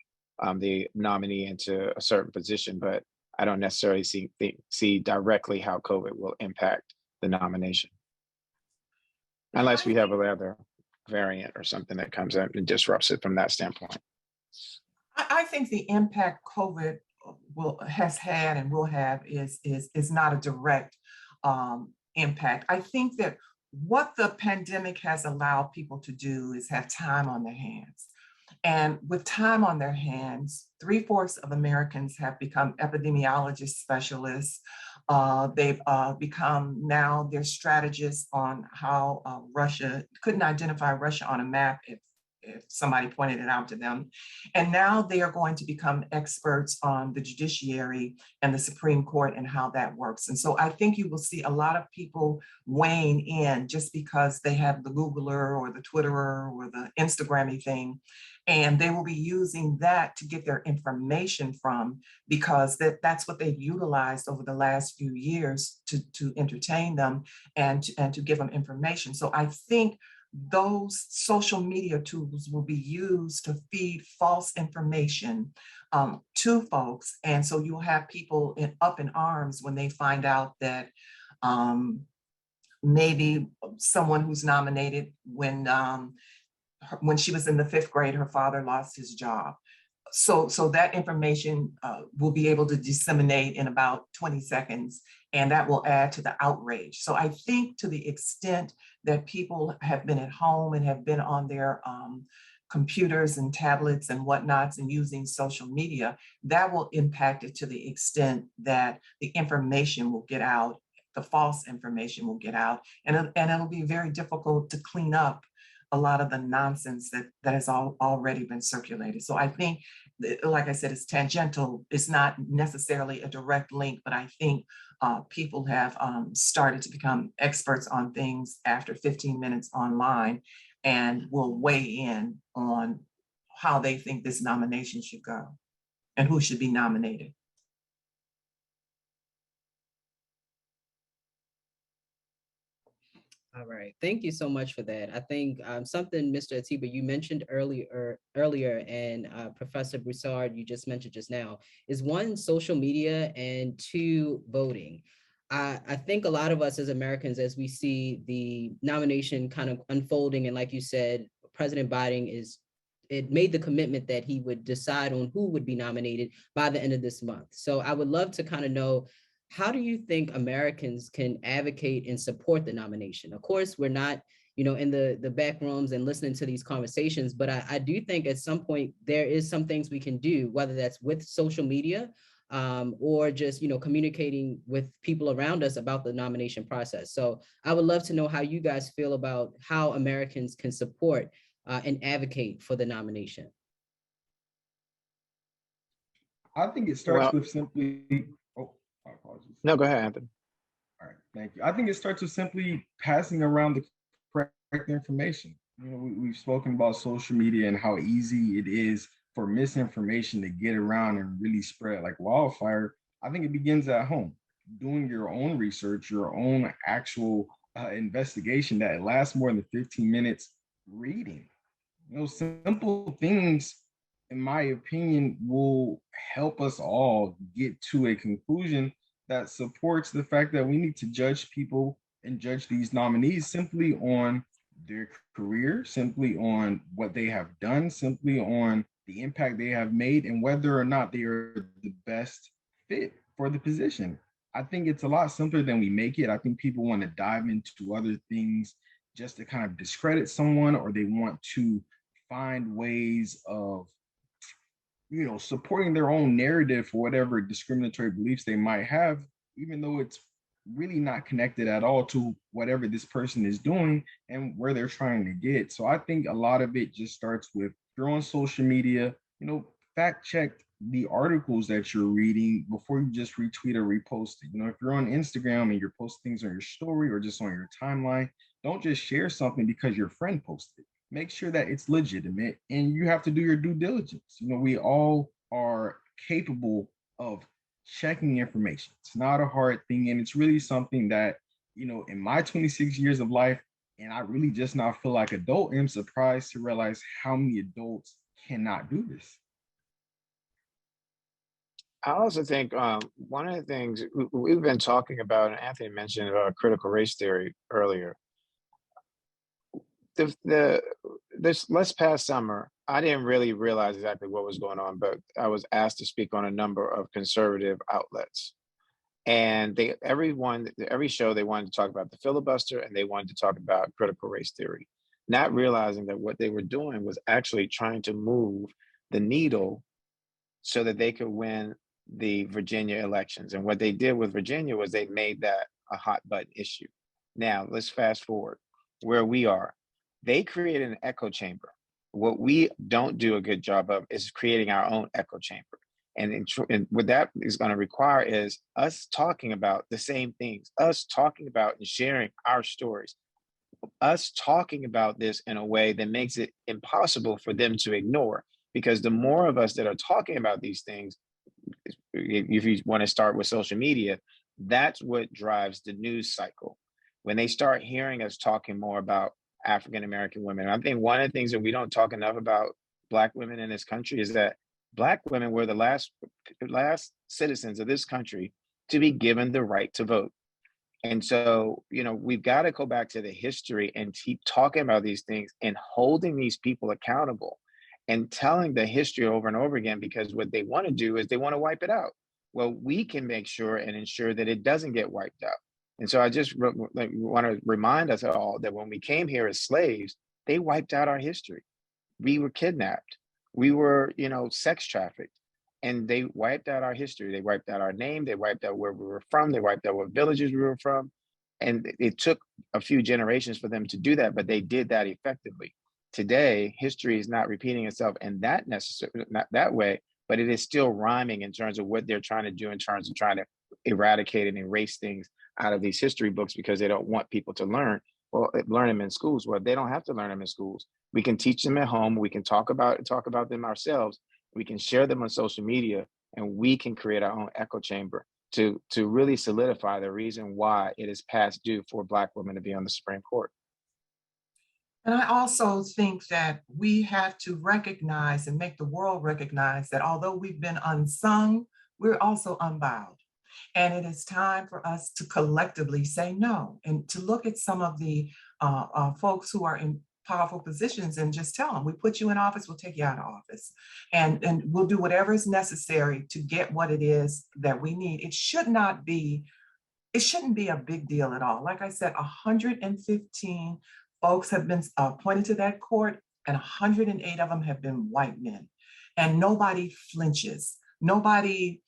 the nominee into a certain position. But I don't necessarily see directly how COVID will impact the nomination, unless we have another variant or something that comes in and disrupts it from that standpoint. I think the impact COVID has had and will have is not a direct impact. I think that what the pandemic has allowed people to do is have time on their hands. And with time on their hands, 3/4 of Americans have become epidemiologist specialists. They've become now they're strategists on how Russia couldn't identify Russia on a map if somebody pointed it out to them. And now they are going to become experts on the judiciary and the Supreme Court and how that works. And so I think you will see a lot of people weighing in just because they have the Googler or the Twitterer or the Instagrammy thing. And they will be using that to get their information from, because that's what they've utilized over the last few years to entertain them and to give them information. So I think those social media tools will be used to feed false information to folks. And so you'll have people up in arms when they find out that maybe someone who's nominated, when she was in the 5th grade, her father lost his job. So that information will be able to disseminate in about 20 seconds, and that will add to the outrage. So I think to the extent that people have been at home and have been on their computers and tablets and whatnots and using social media, that will impact it to the extent that the information will get out, the false information will get out, and it'll be very difficult to clean up a lot of the nonsense that has already been circulated. So I think, like I said, it's tangential. It's not necessarily a direct link, but I think people have started to become experts on things after 15 minutes online, and will weigh in on how they think this nomination should go and who should be nominated. All right, thank you so much for that. I think something, Mr. Atiba, you mentioned earlier, and Professor Broussard, you just mentioned just now, is 1, social media, and 2, voting. I think a lot of us as Americans, as we see the nomination kind of unfolding, and like you said, President Biden made the commitment that he would decide on who would be nominated by the end of this month. So I would love to kind of know, how do you think Americans can advocate and support the nomination? Of course, we're not, in the back rooms and listening to these conversations, but I do think at some point there is some things we can do, whether that's with social media, or just, communicating with people around us about the nomination process. So I would love to know how you guys feel about how Americans can support and advocate for the nomination. I think it starts Well, with simply, oh, my apologies. no, go ahead, Anthony. All right, thank you. I think it starts with simply passing around the correct information. We've spoken about social media and how easy it is for misinformation to get around and really spread like wildfire. I think it begins at home, doing your own research, your own actual investigation that lasts more than 15 minutes, reading. Simple things, in my opinion, will help us all get to a conclusion that supports the fact that we need to judge people and judge these nominees simply on their career, simply on what they have done, simply on the impact they have made, and whether or not they are the best fit for the position. I think it's a lot simpler than we make it. I think people want to dive into other things just to kind of discredit someone, or they want to find ways of supporting their own narrative for whatever discriminatory beliefs they might have, even though it's really not connected at all to whatever this person is doing and where they're trying to get. So I think a lot of it just starts with, if you're on social media, fact check the articles that you're reading before you just retweet or repost it. If you're on Instagram and you're posting things on your story or just on your timeline, don't just share something because your friend posted it. Make sure that it's legitimate, and you have to do your due diligence. We all are capable of checking information. It's not a hard thing, and it's really something that, in my 26 years of life, and I really just now feel like adult, I'm surprised to realize how many adults cannot do this. I also think one of the things we've been talking about, and Anthony mentioned critical race theory earlier. This past summer, I didn't really realize exactly what was going on, but I was asked to speak on a number of conservative outlets, and every show they wanted to talk about the filibuster, and they wanted to talk about critical race theory, not realizing that what they were doing was actually trying to move the needle so that they could win the Virginia elections. And what they did with Virginia was they made that a hot button issue. Now let's fast forward where we are. They created an echo chamber. What we don't do a good job of is creating our own echo chamber. And what that is going to require is us talking about the same things, us talking about and sharing our stories, us talking about this in a way that makes it impossible for them to ignore. Because the more of us that are talking about these things, if you want to start with social media, that's what drives the news cycle. When they start hearing us talking more about African-American women, I think one of the things that we don't talk enough about Black women in this country is that Black women were the last citizens of this country to be given the right to vote. And so, we've got to go back to the history and keep talking about these things and holding these people accountable and telling the history over and over again, because what they want to do is they want to wipe it out. Well, we can make sure and ensure that it doesn't get wiped out. And so I just want to remind us all that when we came here as slaves, they wiped out our history. We were kidnapped. We were, sex trafficked, and they wiped out our history. They wiped out our name. They wiped out where we were from. They wiped out what villages we were from. And it took a few generations for them to do that, but they did that effectively. Today, history is not repeating itself in that necessarily, not that way, but it is still rhyming in terms of what they're trying to do in terms of trying to eradicate and erase things out of these history books because they don't want people to learn them in schools. Well, they don't have to learn them in schools. We can teach them at home. We can talk about them ourselves. We can share them on social media, and we can create our own echo chamber to really solidify the reason why it is past due for Black women to be on the Supreme Court. And I also think that we have to recognize and make the world recognize that although we've been unsung, we're also unbowed. And it is time for us to collectively say no and to look at some of the folks who are powerful positions and just tell them, we put you in office, we'll take you out of office. And we'll do whatever is necessary to get what it is that we need. It shouldn't be a big deal at all. Like I said, 115 folks have been appointed to that court, and 108 of them have been white men. And nobody flinches. Nobody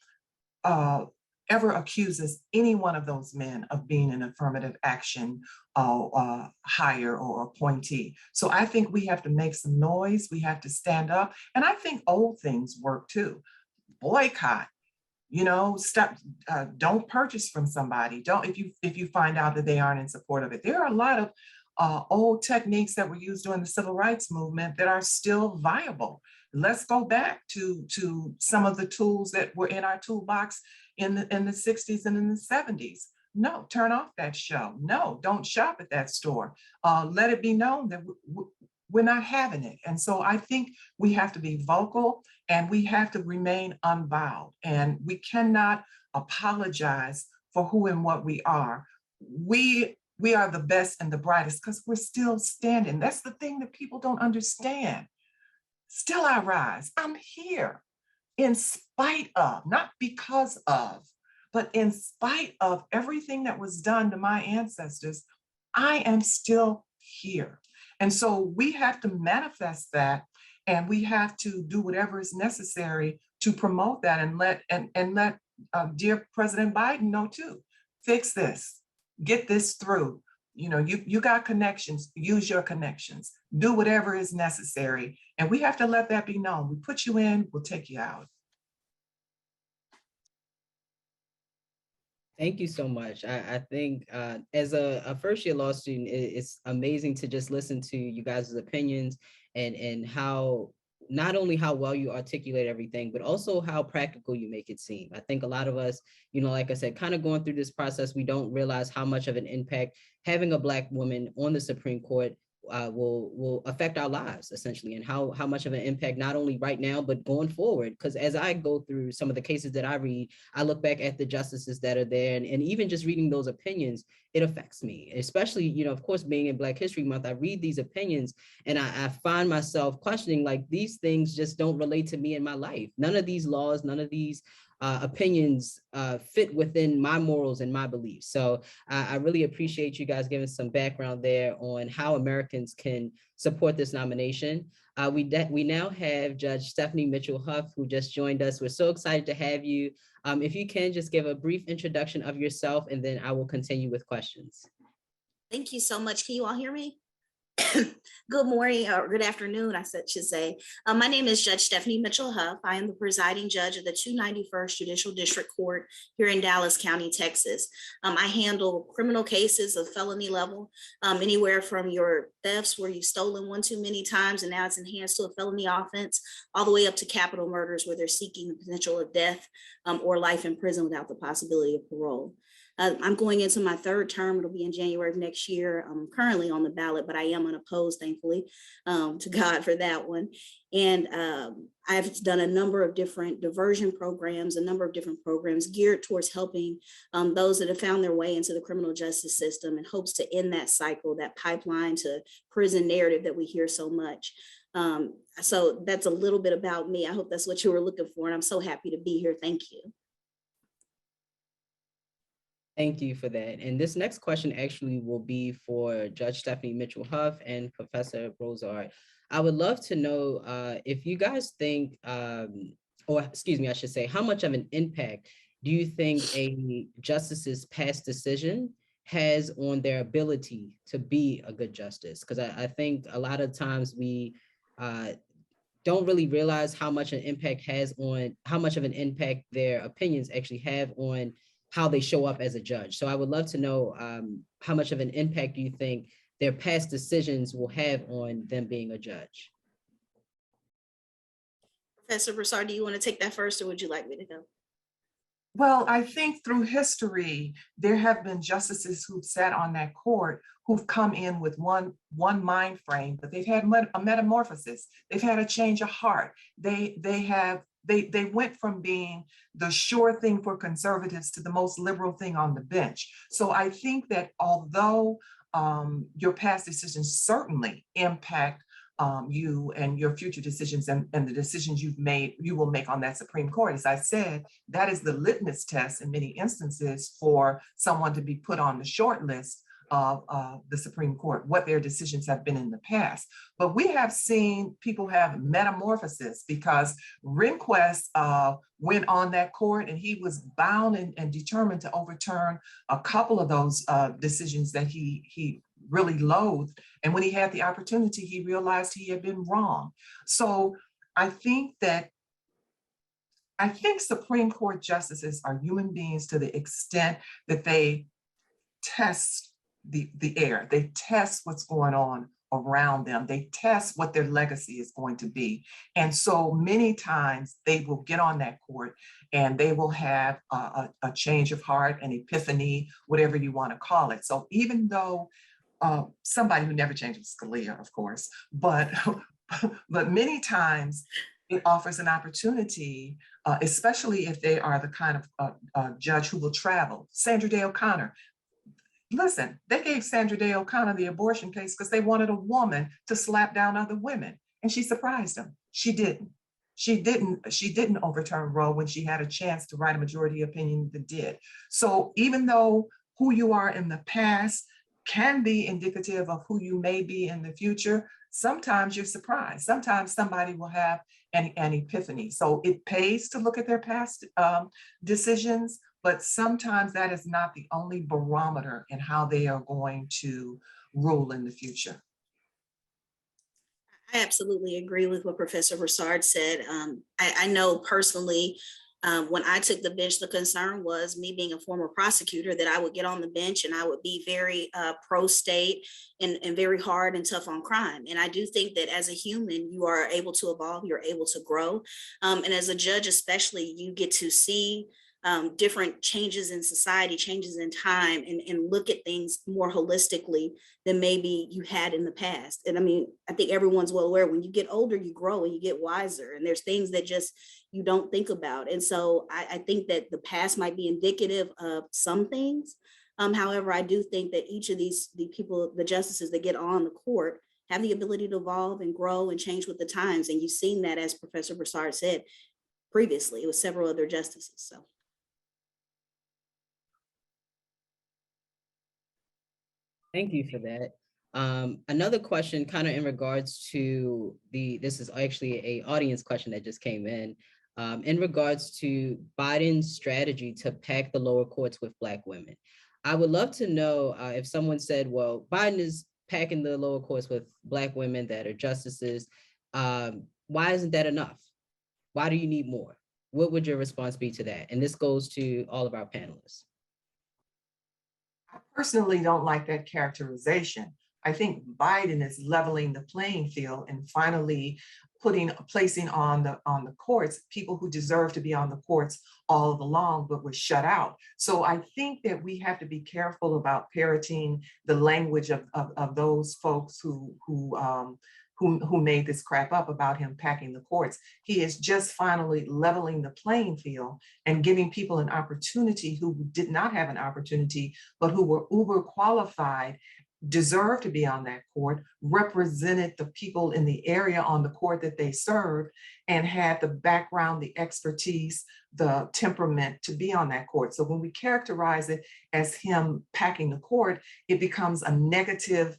ever accuses any one of those men of being an affirmative action hire or appointee. So I think we have to make some noise. We have to stand up. And I think old things work too. Boycott. Stop. Don't purchase from somebody. Don't if you find out that they aren't in support of it. There are a lot of old techniques that were used during the civil rights movement that are still viable. Let's go back to some of the tools that were in our toolbox in the 60s and in the 70s. No, turn off that show. No, don't shop at that store. Let it be known that we're not having it. And so I think we have to be vocal and we have to remain unbowed. And we cannot apologize for who and what we are. We are the best and the brightest because we're still standing. That's the thing that people don't understand. Still I rise. I'm here in spite of, not because of, but in spite of everything that was done to my ancestors, I am still here. And so we have to manifest that, and we have to do whatever is necessary to promote that and let dear President Biden know too. Fix this, get this through. You got connections, use your connections, do whatever is necessary. And we have to let that be known. We put you in, we'll take you out. Thank you so much. I think as a first year law student, it's amazing to just listen to you guys' opinions and how not only how well you articulate everything, but also how practical you make it seem. I think a lot of us, like I said, kind of going through this process, we don't realize how much of an impact having a Black woman on the Supreme Court will affect our lives essentially, and how much of an impact not only right now but going forward. Because as I go through some of the cases that I read, I look back at the justices that are there, and even just reading those opinions, it affects me. Especially, of course, being in Black History Month, I read these opinions and I find myself questioning, like, these things just don't relate to me in my life. None of these laws, none of these opinions fit within my morals and my beliefs. So I really appreciate you guys giving some background there on how Americans can support this nomination. We now have Judge Stephanie Mitchell-Huff, who just joined us. We're so excited to have you. If you can just give a brief introduction of yourself, and then I will continue with questions. Thank you so much. Can you all hear me? Good morning or good afternoon, I should say. My name is Judge Stephanie Mitchell-Huff. I am the presiding judge of the 291st Judicial District Court here in Dallas County, Texas. I handle criminal cases of felony level, anywhere from your thefts where you've stolen one too many times and now it's enhanced to a felony offense, all the way up to capital murders where they're seeking the potential of death or life in prison without the possibility of parole. I'm going into my third term. It'll be in January of next year. I'm currently on the ballot, but I am unopposed, thankfully, to God for that one. And I've done a number of different diversion programs, a number of different programs geared towards helping those that have found their way into the criminal justice system in hopes to end that cycle, that pipeline to prison narrative that we hear so much. So that's a little bit about me. I hope that's what you were looking for. And I'm so happy to be here. Thank you. Thank you for that. And this next question actually will be for Judge Stephanie Mitchell-Huff and Professor Brozard. I would love to know if you guys think, or excuse me, I should say, how much of an impact do you think a justice's past decision has on their ability to be a good justice? Because I think a lot of times we don't really realize how much an impact how much of an impact their opinions actually have on how they show up as a judge. So I would love to know how much of an impact do you think their past decisions will have on them being a judge? Professor Broussard, do you want to take that first, or would you like me to go? Well, I think through history, there have been justices who've sat on that court who've come in with one mind frame, but they've had a metamorphosis. They've had a change of heart. They went from being the sure thing for conservatives to the most liberal thing on the bench. So I think that although your past decisions certainly impact you and your future decisions and the decisions you will make on that Supreme Court. As I said, that is the litmus test in many instances for someone to be put on the short list of the Supreme Court, what their decisions have been in the past. But we have seen people have metamorphosis because Rehnquist went on that court and he was bound and determined to overturn a couple of those decisions that he really loathed. And when he had the opportunity, he realized he had been wrong. So I think Supreme Court justices are human beings to the extent that they test the air. They test what's going on around them. They test what their legacy is going to be. And so many times they will get on that court and they will have a change of heart, an epiphany, whatever you want to call it. So even though somebody who never changes, Scalia, of course, but many times it offers an opportunity, especially if they are the kind of judge who will travel. Sandra Day O'Connor. Listen, they gave Sandra Day O'Connor the abortion case because they wanted a woman to slap down other women, and she surprised them. She didn't. She didn't overturn Roe when she had a chance to write a majority opinion that did. So even though who you are in the past can be indicative of who you may be in the future, sometimes you're surprised. Sometimes somebody will have an epiphany. So it pays to look at their past decisions, but sometimes that is not the only barometer in how they are going to rule in the future. I absolutely agree with what Professor Broussard said. I know personally, when I took the bench, the concern was me being a former prosecutor that I would get on the bench and I would be very pro-state and very hard and tough on crime. And I do think that as a human, you are able to evolve, you're able to grow. And as a judge, especially, you get to see different changes in society, changes in time, and look at things more holistically than maybe you had in the past. And I mean, I think everyone's well aware when you get older, you grow and you get wiser, and there's things that just you don't think about. And so I think that the past might be indicative of some things. However, I do think that each of the people, the justices that get on the court, have the ability to evolve and grow and change with the times. And you've seen that, as Professor Broussard said previously, it was several other justices. So. Thank you for that. Another question kind of in regards to this is actually a audience question that just came in regards to Biden's strategy to pack the lower courts with Black women. I would love to know if someone said, well, Biden is packing the lower courts with Black women that are justices. Why isn't that enough? Why do you need more? What would your response be to that? And this goes to all of our panelists. I personally don't like that characterization. I think Biden is leveling the playing field and finally placing on the courts people who deserve to be on the courts all along, but were shut out. So I think that we have to be careful about parroting the language of those folks who made this crap up about him packing the courts. He is just finally leveling the playing field and giving people an opportunity who did not have an opportunity, but who were uber qualified, deserved to be on that court, represented the people in the area on the court that they served, and had the background, the expertise, the temperament to be on that court. So when we characterize it as him packing the court, it becomes a negative,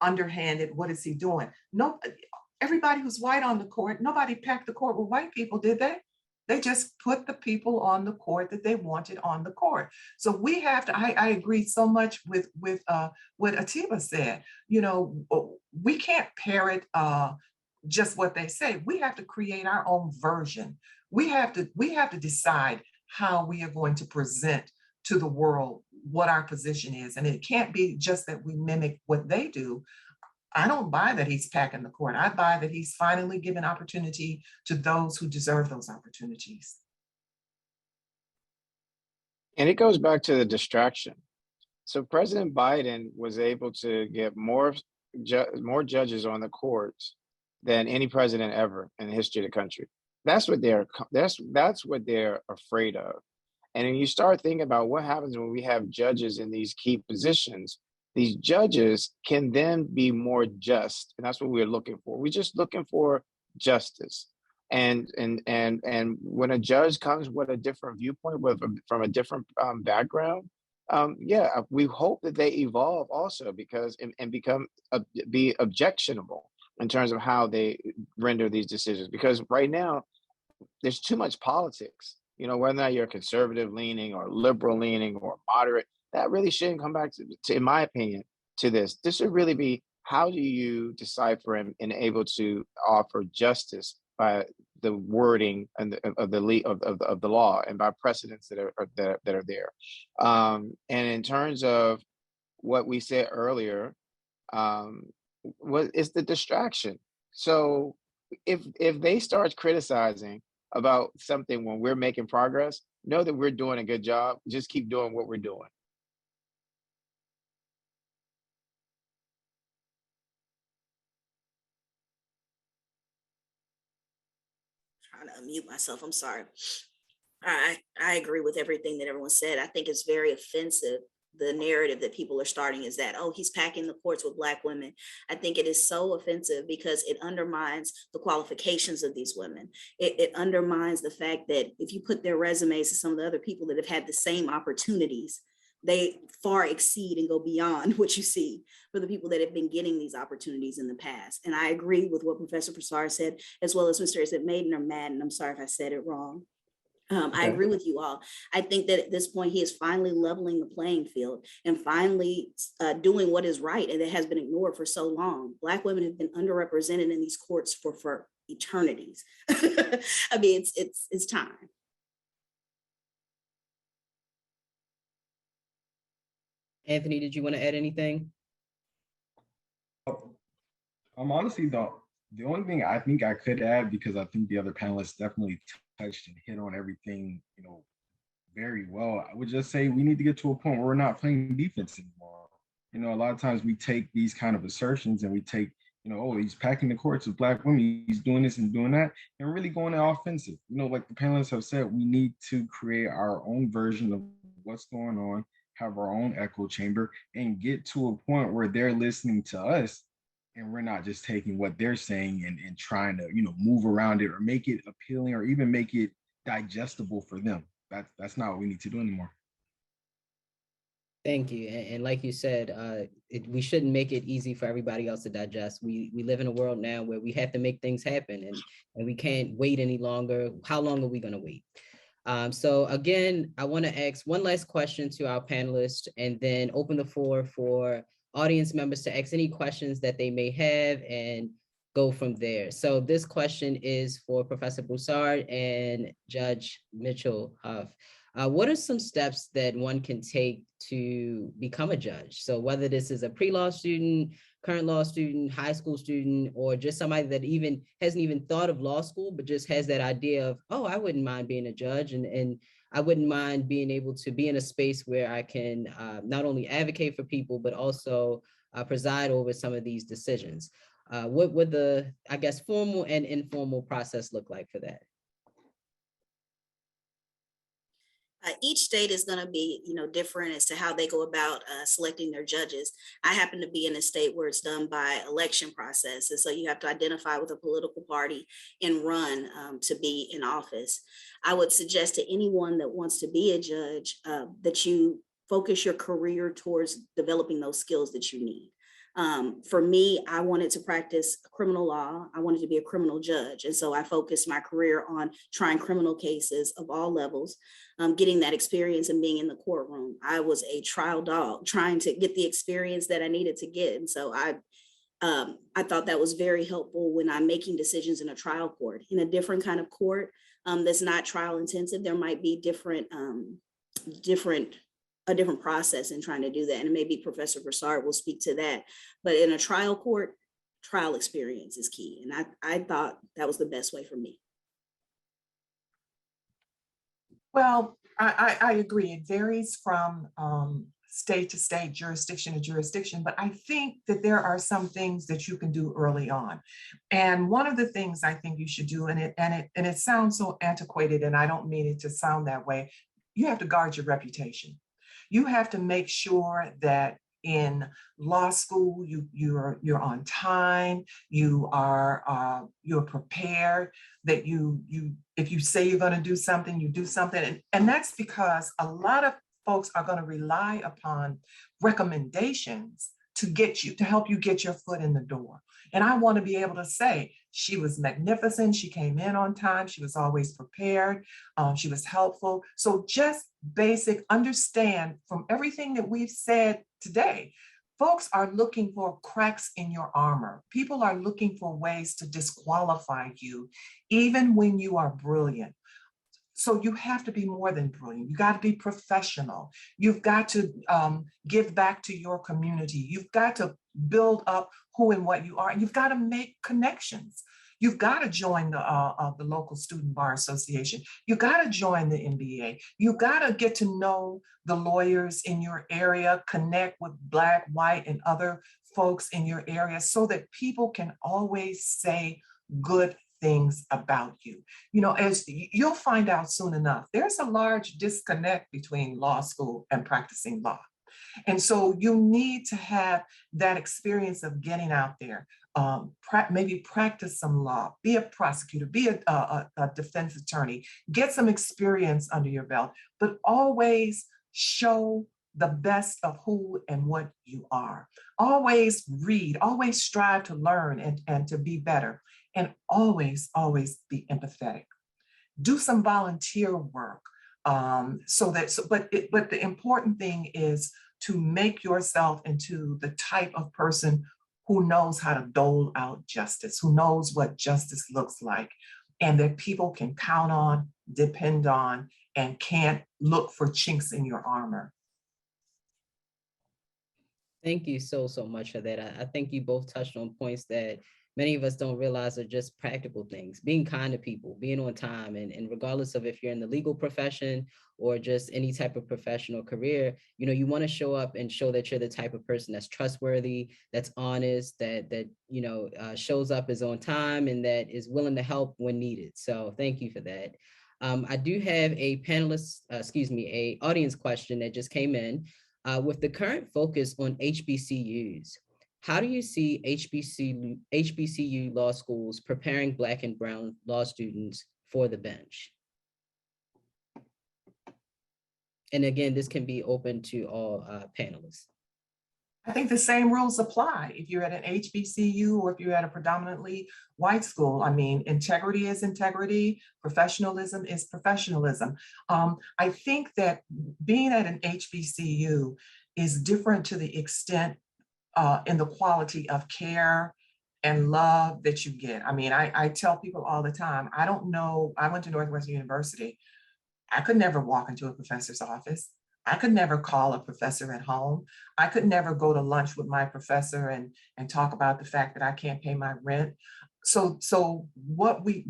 underhanded, what is he doing? No, everybody who's white on the court, nobody packed the court with white people, did they? They just put the people on the court that they wanted on the court. So we have to, I agree so much with what Atiba said. You know, we can't parrot just what they say. We have to create our own version. We have to decide how we are going to present to the world what our position is. And it can't be just that we mimic what they do. I don't buy that he's packing the court. I buy that he's finally given opportunity to those who deserve those opportunities. And it goes back to the distraction. So President Biden was able to get more judges on the courts than any president ever in the history of the country. That's what they're afraid of. And when you start thinking about what happens when we have judges in these key positions, these judges can then be more just, and that's what we're looking for. We're just looking for justice. And when a judge comes with a different viewpoint, from a different background, yeah, we hope that they evolve also, because and become be objectionable in terms of how they render these decisions. Because right now there's too much politics. Whether or not you're conservative leaning or liberal leaning or moderate, that really shouldn't come back to, in my opinion, to this. This should really be, how do you decipher and able to offer justice by the wording and of the law, and by precedents that are there. And in terms of what we said earlier, what is the distraction? So if they start criticizing about something when we're making progress, know that we're doing a good job. Just keep doing what we're doing. Trying to unmute myself. I'm sorry. I agree with everything that everyone said. I think it's very offensive. The narrative that people are starting is that, oh, he's packing the courts with Black women. I think it is so offensive because it undermines the qualifications of these women. It undermines the fact that if you put their resumes to some of the other people that have had the same opportunities, they far exceed and go beyond what you see for the people that have been getting these opportunities in the past. And I agree with what Professor Broussard said, as well as Mr. Is it Maiden or Madden? I'm sorry if I said it wrong. I agree with you all. I think that at this point, he is finally leveling the playing field and finally doing what is right, and it has been ignored for so long. Black women have been underrepresented in these courts for eternities. I mean, it's time. Anthony, did you want to add anything? Honestly, the only thing I think I could add, because I think the other panelists definitely touched and hit on everything, very well. I would just say we need to get to a point where we're not playing defense anymore. A lot of times we take these kind of assertions and we take, oh, he's packing the courts with Black women, he's doing this and doing that, and really going offensive. Like the panelists have said, we need to create our own version of what's going on, have our own echo chamber, and get to a point where they're listening to us and we're not just taking what they're saying and trying to, move around it or make it appealing or even make it digestible for them. That's not what we need to do anymore. Thank you. And like you said, we shouldn't make it easy for everybody else to digest. We live in a world now where we have to make things happen, and we can't wait any longer. How long are we going to wait? So again, I want to ask one last question to our panelists and then open the floor for audience members to ask any questions that they may have and go from there. So this question is for Professor Broussard and Judge Mitchell Huff. What are some steps that one can take to become a judge? So whether this is a pre-law student, current law student, high school student, or just somebody that even hasn't even thought of law school, but just has that idea of, oh, I wouldn't mind being a judge, and I wouldn't mind being able to be in a space where I can not only advocate for people, but also preside over some of these decisions. What would the, I guess, formal and informal process look like for that? Each state is going to be, different as to how they go about selecting their judges. I happen to be in a state where it's done by election process. And so you have to identify with a political party and run to be in office. I would suggest to anyone that wants to be a judge that you focus your career towards developing those skills that you need. For me, I wanted to practice criminal law. I wanted to be a criminal judge. And so I focused my career on trying criminal cases of all levels, getting that experience and being in the courtroom. I was a trial dog trying to get the experience that I needed to get. And so I thought that was very helpful when I'm making decisions in a trial court. In a different kind of court that's not trial intensive, there might be a different process in trying to do that. And maybe Professor Broussard will speak to that. But in a trial court, trial experience is key. And I thought that was the best way for me. Well, I agree. It varies from state to state, jurisdiction to jurisdiction, but I think that there are some things that you can do early on. And one of the things I think you should do, and it sounds so antiquated, and I don't mean it to sound that way, you have to guard your reputation. You have to make sure that in law school, you're on time, you're prepared, that you if you say you're going to do something, you do something. And that's because a lot of folks are going to rely upon recommendations to help you get your foot in the door. And I want to be able to say, she was magnificent. She came in on time. She was always prepared. She was helpful. So just basic understand from everything that we've said today, folks are looking for cracks in your armor. People are looking for ways to disqualify you, even when you are brilliant. So you have to be more than brilliant. You got to be professional. You've got to give back to your community. You've got to build up who and what you are. And you've got to make connections. You've got to join the local student bar association. You've got to join the NBA. You've got to get to know the lawyers in your area, connect with Black, white, and other folks in your area so that people can always say good things about you. You know, as you'll find out soon enough, there's a large disconnect between law school and practicing law. And so you need to have that experience of getting out there, maybe practice some law, be a prosecutor, be a defense attorney, get some experience under your belt, but always show the best of who and what you are. Always read, always strive to learn and to be better, and always, always be empathetic. Do some volunteer work. But the important thing is to make yourself into the type of person who knows how to dole out justice, who knows what justice looks like, and that people can count on, depend on, and can't look for chinks in your armor. Thank you so much for that. I think you both touched on points that many of us don't realize are just practical things. Being kind to people, being on time, and regardless of if you're in the legal profession or just any type of professional career, you know, you want to show up and show that you're the type of person that's trustworthy, that's honest, that shows up, is on time, and that is willing to help when needed. So thank you for that. I do have a a audience question that just came in. With the current focus on HBCUs, how do you see HBCU law schools preparing Black and Brown law students for the bench? And again, this can be open to all panelists. I think the same rules apply if you're at an HBCU or if you're at a predominantly white school. I mean, integrity is integrity, professionalism is professionalism. I think that being at an HBCU is different to the extent in the quality of care and love that you get. I mean, I tell people all the time, I don't know, I went to Northwestern University. I could never walk into a professor's office. I could never call a professor at home. I could never go to lunch with my professor and talk about the fact that I can't pay my rent. So what we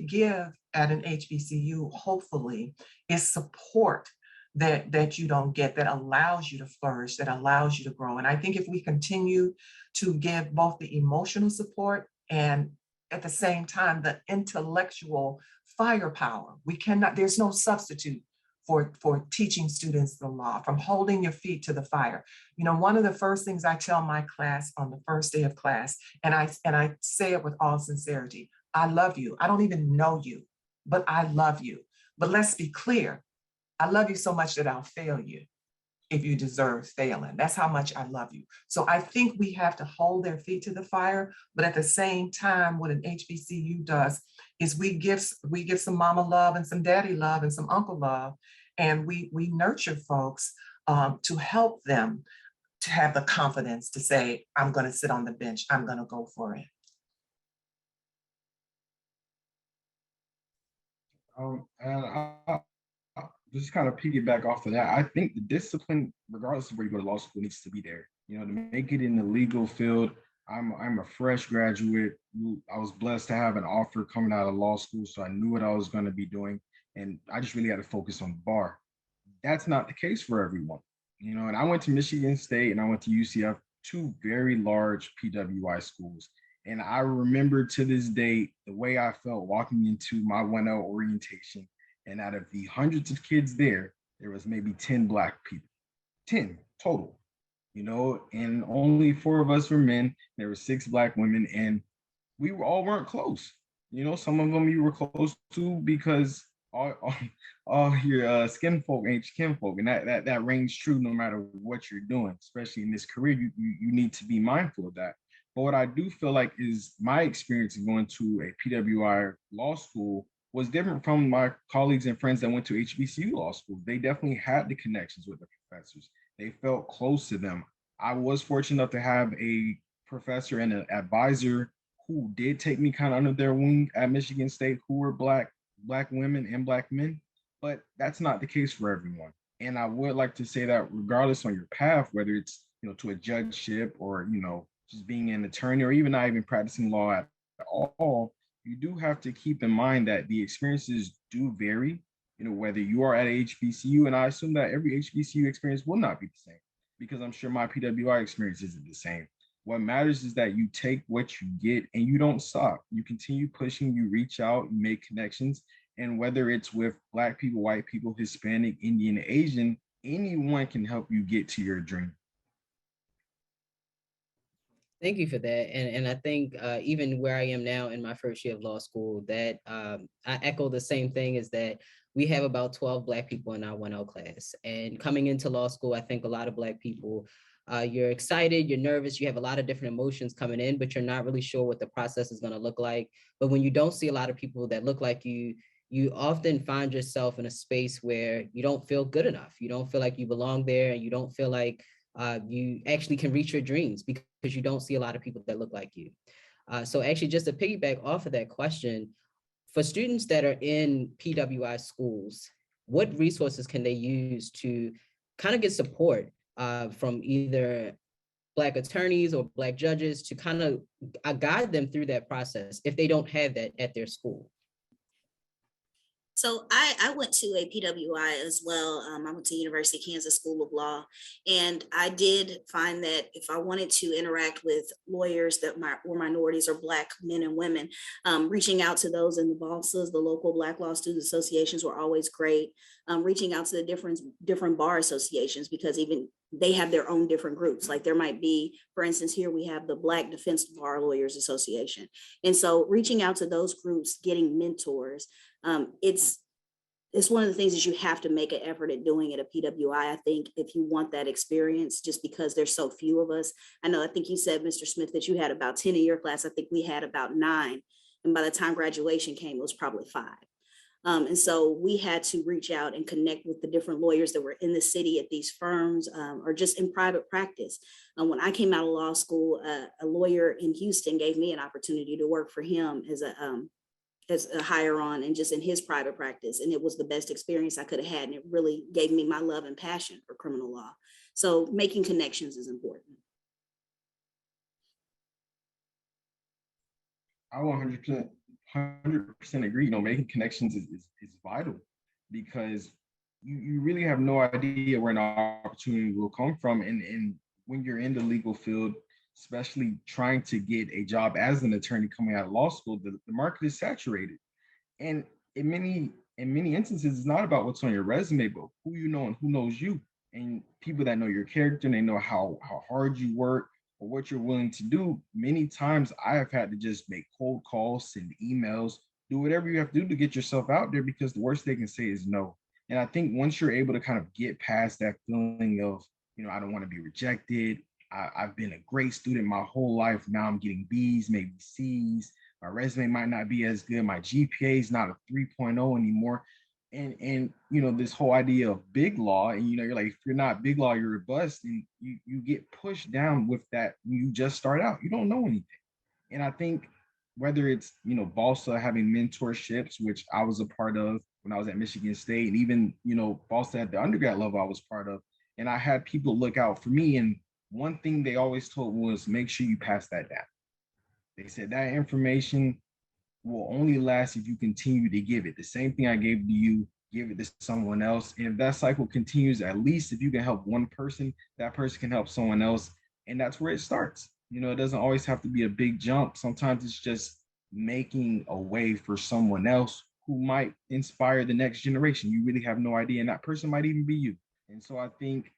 give at an HBCU, hopefully, is support that you don't get, that allows you to flourish, that allows you to grow. And I think if we continue to give both the emotional support and at the same time the intellectual firepower, there's no substitute for teaching students the law, from holding your feet to the fire. You know, one of the first things I tell my class on the first day of class, and I say it with all sincerity, I love you. I don't even know you, but I love you. But let's be clear, I love you so much that I'll fail you if you deserve failing. That's how much I love you. So I think we have to hold their feet to the fire, but at the same time, what an HBCU does is we give some mama love and some daddy love and some uncle love, and we nurture folks to help them to have the confidence to say, I'm going to sit on the bench, I'm going to go for it. And just kind of piggyback off of that, I think the discipline, regardless of where you go to law school, needs to be there. You know, to make it in the legal field, I'm a fresh graduate. I was blessed to have an offer coming out of law school, so I knew what I was going to be doing, and I just really had to focus on the bar. That's not the case for everyone, you know. And I went to Michigan State and I went to UCF, two very large PWI schools, and I remember to this day the way I felt walking into my 1L orientation. And out of the hundreds of kids there was maybe 10 Black people, 10 total. and only 4 of us were men. There were 6 Black women, and we weren't close. Some of them you were close to because all your skin folk ain't skin folk, and that rings true no matter what you're doing, especially in this career. You need to be mindful of that. But what I do feel like is my experience of going to a PWI law school was different from my colleagues and friends that went to HBCU law school. They definitely had the connections with the professors. They felt close to them. I was fortunate enough to have a professor and an advisor who did take me kind of under their wing at Michigan State, who were black women and Black men, but that's not the case for everyone. And I would like to say that regardless on your path, whether it's to a judgeship or just being an attorney or even not even practicing law at all, you do have to keep in mind that the experiences do vary. Whether you are at a HBCU, and I assume that every HBCU experience will not be the same, because I'm sure my PWI experience isn't the same. What matters is that you take what you get and you don't stop. You continue pushing, you reach out, you make connections. And whether it's with Black people, white people, Hispanic, Indian, Asian, anyone can help you get to your dream. Thank you for that. And I think even where I am now in my first year of law school, that I echo the same thing, is that we have about 12 Black people in our 1L class. And coming into law school, I think a lot of Black people, you're excited, you're nervous, you have a lot of different emotions coming in, but you're not really sure what the process is going to look like. But when you don't see a lot of people that look like you often find yourself in a space where you don't feel good enough. You don't feel like you belong there, and you don't feel like you actually can reach your dreams because you don't see a lot of people that look like you. So actually, just to piggyback off of that question, for students that are in PWI schools, what resources can they use to kind of get support from either Black attorneys or Black judges to kind of guide them through that process if they don't have that at their school? So I went to a PWI as well. I went to University of Kansas School of Law, and I did find that if I wanted to interact with lawyers that were minorities or Black men and women, reaching out to those in the BALSAs, the local Black Law Student Associations, were always great. Reaching out to the different bar associations, because even they have their own different groups. Like there might be, for instance, here we have the Black Defense Bar Lawyers Association. And so reaching out to those groups, getting mentors, it's one of the things that you have to make an effort at doing at a PWI. I think if you want that experience, just because there's so few of us. I think you said, Mr. Smith, that you had about 10 in your class. I think we had about 9. And by the time graduation came, it was probably 5. And so we had to reach out and connect with the different lawyers that were in the city at these firms or just in private practice. When I came out of law school, a lawyer in Houston gave me an opportunity to work for him as a hire on and just in his private practice. And it was the best experience I could have had. And it really gave me my love and passion for criminal law. So making connections is important. I 100% agree. Making connections is vital, because you really have no idea where an opportunity will come from. And when you're in the legal field, especially trying to get a job as an attorney coming out of law school, the market is saturated. And in many instances, it's not about what's on your resume, but who you know and who knows you. And people that know your character, and they know how hard you work or what you're willing to do. Many times I have had to just make cold calls, send emails, do whatever you have to do to get yourself out there, because the worst they can say is no. And I think once you're able to kind of get past that feeling of, I don't want to be rejected. I've been a great student my whole life. Now I'm getting B's, maybe C's. My resume might not be as good. My GPA is not a 3.0 anymore. And this whole idea of big law, and you're like, if you're not big law, you're a bust, and you get pushed down with that when you just start out. You don't know anything. And I think whether it's BALSA having mentorships, which I was a part of when I was at Michigan State, and even BALSA at the undergrad level I was part of, and I had people look out for me. And one thing they always told me was, make sure you pass that down. They said that information will only last if you continue to give it. The same thing I gave to you, give it to someone else. And if that cycle continues, at least if you can help one person, that person can help someone else. And that's where it starts. It doesn't always have to be a big jump. Sometimes it's just making a way for someone else who might inspire the next generation. You really have no idea. And that person might even be you. And so I think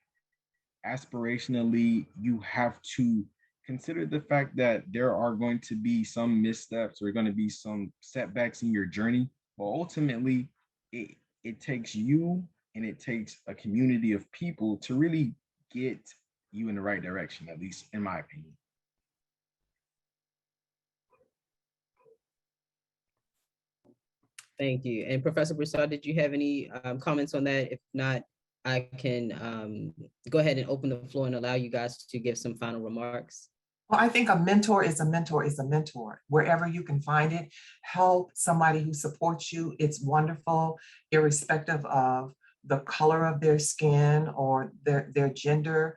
aspirationally, you have to consider the fact that there are going to be some missteps or going to be some setbacks in your journey. But ultimately, it, it takes you and it takes a community of people to really get you in the right direction, at least in my opinion. Thank you. And Professor Broussard, did you have any comments on that? If not, I can go ahead and open the floor and allow you guys to give some final remarks. Well, I think a mentor is a mentor is a mentor. Wherever you can find it, help somebody who supports you. It's wonderful, irrespective of the color of their skin or their gender.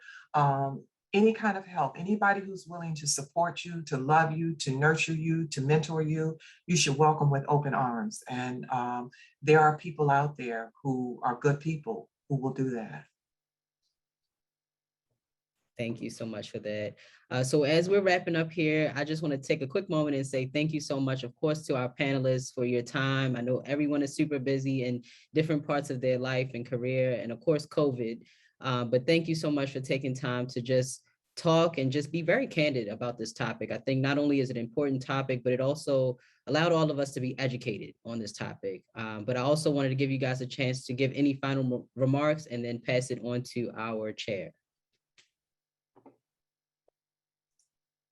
Any kind of help, anybody who's willing to support you, to love you, to nurture you, to mentor you, you should welcome with open arms. And there are people out there who are good people who will do that. Thank you so much for that. So as we're wrapping up here, I just want to take a quick moment and say thank you so much, of course, to our panelists for your time. I know everyone is super busy in different parts of their life and career, and of course, COVID. But thank you so much for taking time to just talk and just be very candid about this topic. I think not only is it an important topic, but it also allowed all of us to be educated on this topic. But I also wanted to give you guys a chance to give any final remarks and then pass it on to our chair.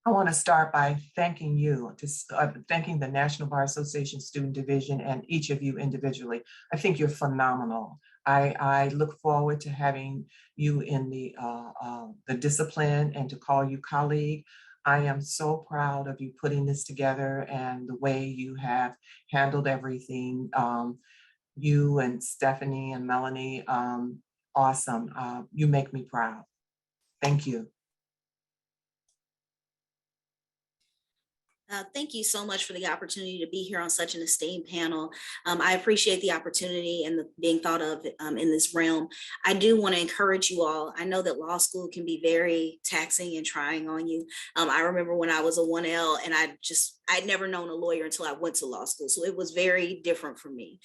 I want to start by thanking you, thanking the National Bar Association Student Division and each of you individually. I think you're phenomenal. I look forward to having you in the discipline and to call you colleague. I am so proud of you putting this together and the way you have handled everything. You and Stephanie and Melanie, awesome. You make me proud. Thank you. Thank you so much for the opportunity to be here on such an esteemed panel. I appreciate the opportunity and being thought of in this realm. I do want to encourage you all. I know that law school can be very taxing and trying on you. I remember when I was a 1L and I'd never known a lawyer until I went to law school. So it was very different for me.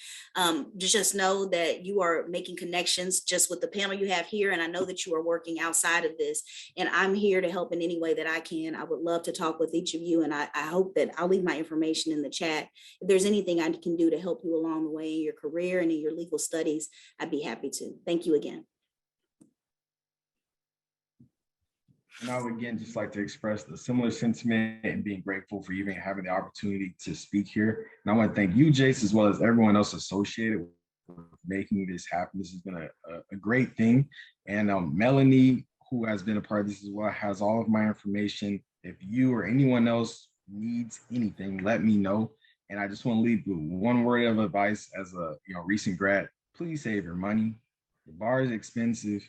Just know that you are making connections just with the panel you have here. And I know that you are working outside of this. And I'm here to help in any way that I can. I would love to talk with each of you. And I hope that I'll leave my information in the chat. If there's anything I can do to help you along the way in your career and in your legal studies, I'd be happy to. Thank you again. And I would again just like to express the similar sentiment and being grateful for even having the opportunity to speak here. And I want to thank you, Jace, as well as everyone else associated with making this happen. This has been a great thing. And Melanie, who has been a part of this as well, has all of my information. If you or anyone else needs anything, let me know. And I just want to leave with one word of advice as a recent grad. Please save your money. The bar is expensive.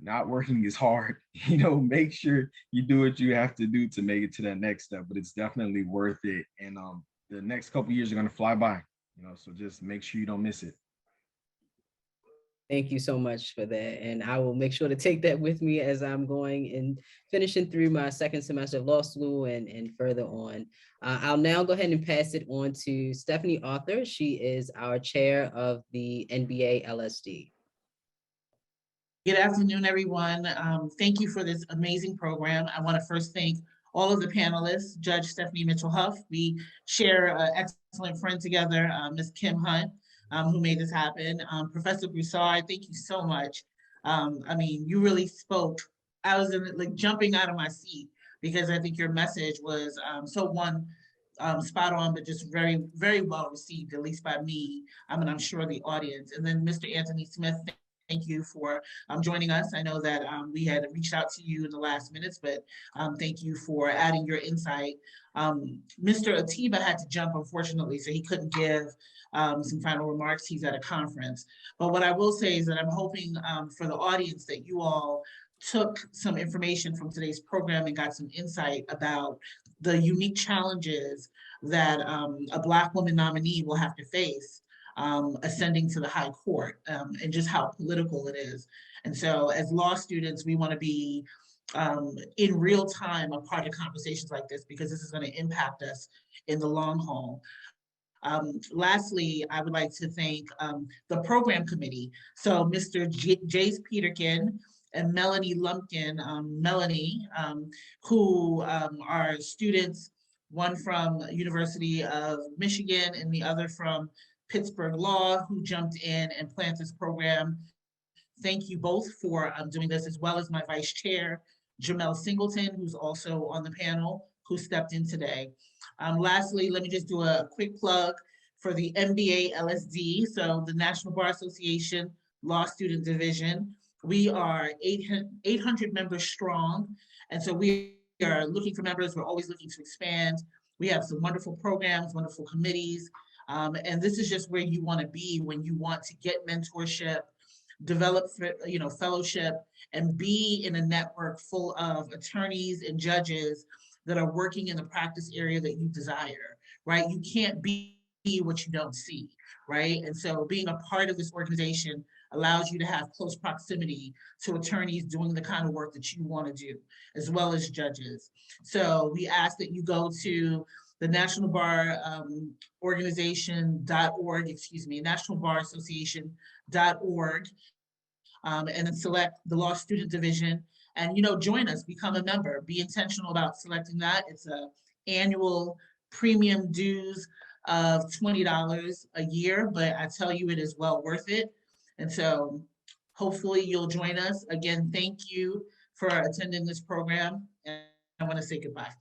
Not working is hard. Make sure you do what you have to do to make it to that next step, but it's definitely worth it. And the next couple of years are going to fly by, so just make sure you don't miss it. Thank you so much for that. And I will make sure to take that with me as I'm going and finishing through my second semester of law school and further on. I'll now go ahead and pass it on to Stephanie Arthur. She is our chair of the NBA LSD. Good afternoon, everyone. Thank you for this amazing program. I want to first thank all of the panelists, Judge Stephanie Mitchell-Huff. We share an excellent friend together, Ms. Kim Hunt, who made this happen. Professor Broussard, thank you so much. You really spoke. I was jumping out of my seat because I think your message was spot on, but just very, very well received, at least by me, and I'm sure the audience. And then Mr. Anthony Smith, thank you for joining us. I know that we had reached out to you in the last minutes, but thank you for adding your insight. Mr. Atiba had to jump, unfortunately, so he couldn't give some final remarks. He's at a conference. But what I will say is that I'm hoping for the audience that you all took some information from today's program and got some insight about the unique challenges that a Black woman nominee will have to face ascending to the high court, and just how political it is. And so as law students, we want to be in real time a part of conversations like this, because this is going to impact us in the long haul. Lastly, I would like to thank the program committee. So Mr. Jace Peterkin and Melanie Lumpkin, Melanie, who are students, one from University of Michigan and the other from Pittsburgh Law, who jumped in and planned this program. Thank you both for doing this, as well as my vice chair, Jamel Singleton, who's also on the panel, who stepped in today. Lastly, let me just do a quick plug for the NBA LSD, so the National Bar Association Law Student Division. We are 800 members strong, and so we are looking for members. We're always looking to expand. We have some wonderful programs, wonderful committees, and this is just where you want to be when you want to get mentorship, develop, fellowship, and be in a network full of attorneys and judges that are working in the practice area that you desire, right? You can't be what you don't see, right? And so being a part of this organization allows you to have close proximity to attorneys doing the kind of work that you want to do, as well as judges. So we ask that you go to the National Bar Organization.org, National Bar Association.org, and then select the Law Student Division and, join us, become a member, be intentional about selecting that. It's a annual premium dues of $20 a year, but I tell you, it is well worth it. And so hopefully you'll join us. Again, thank you for attending this program, and I want to say goodbye.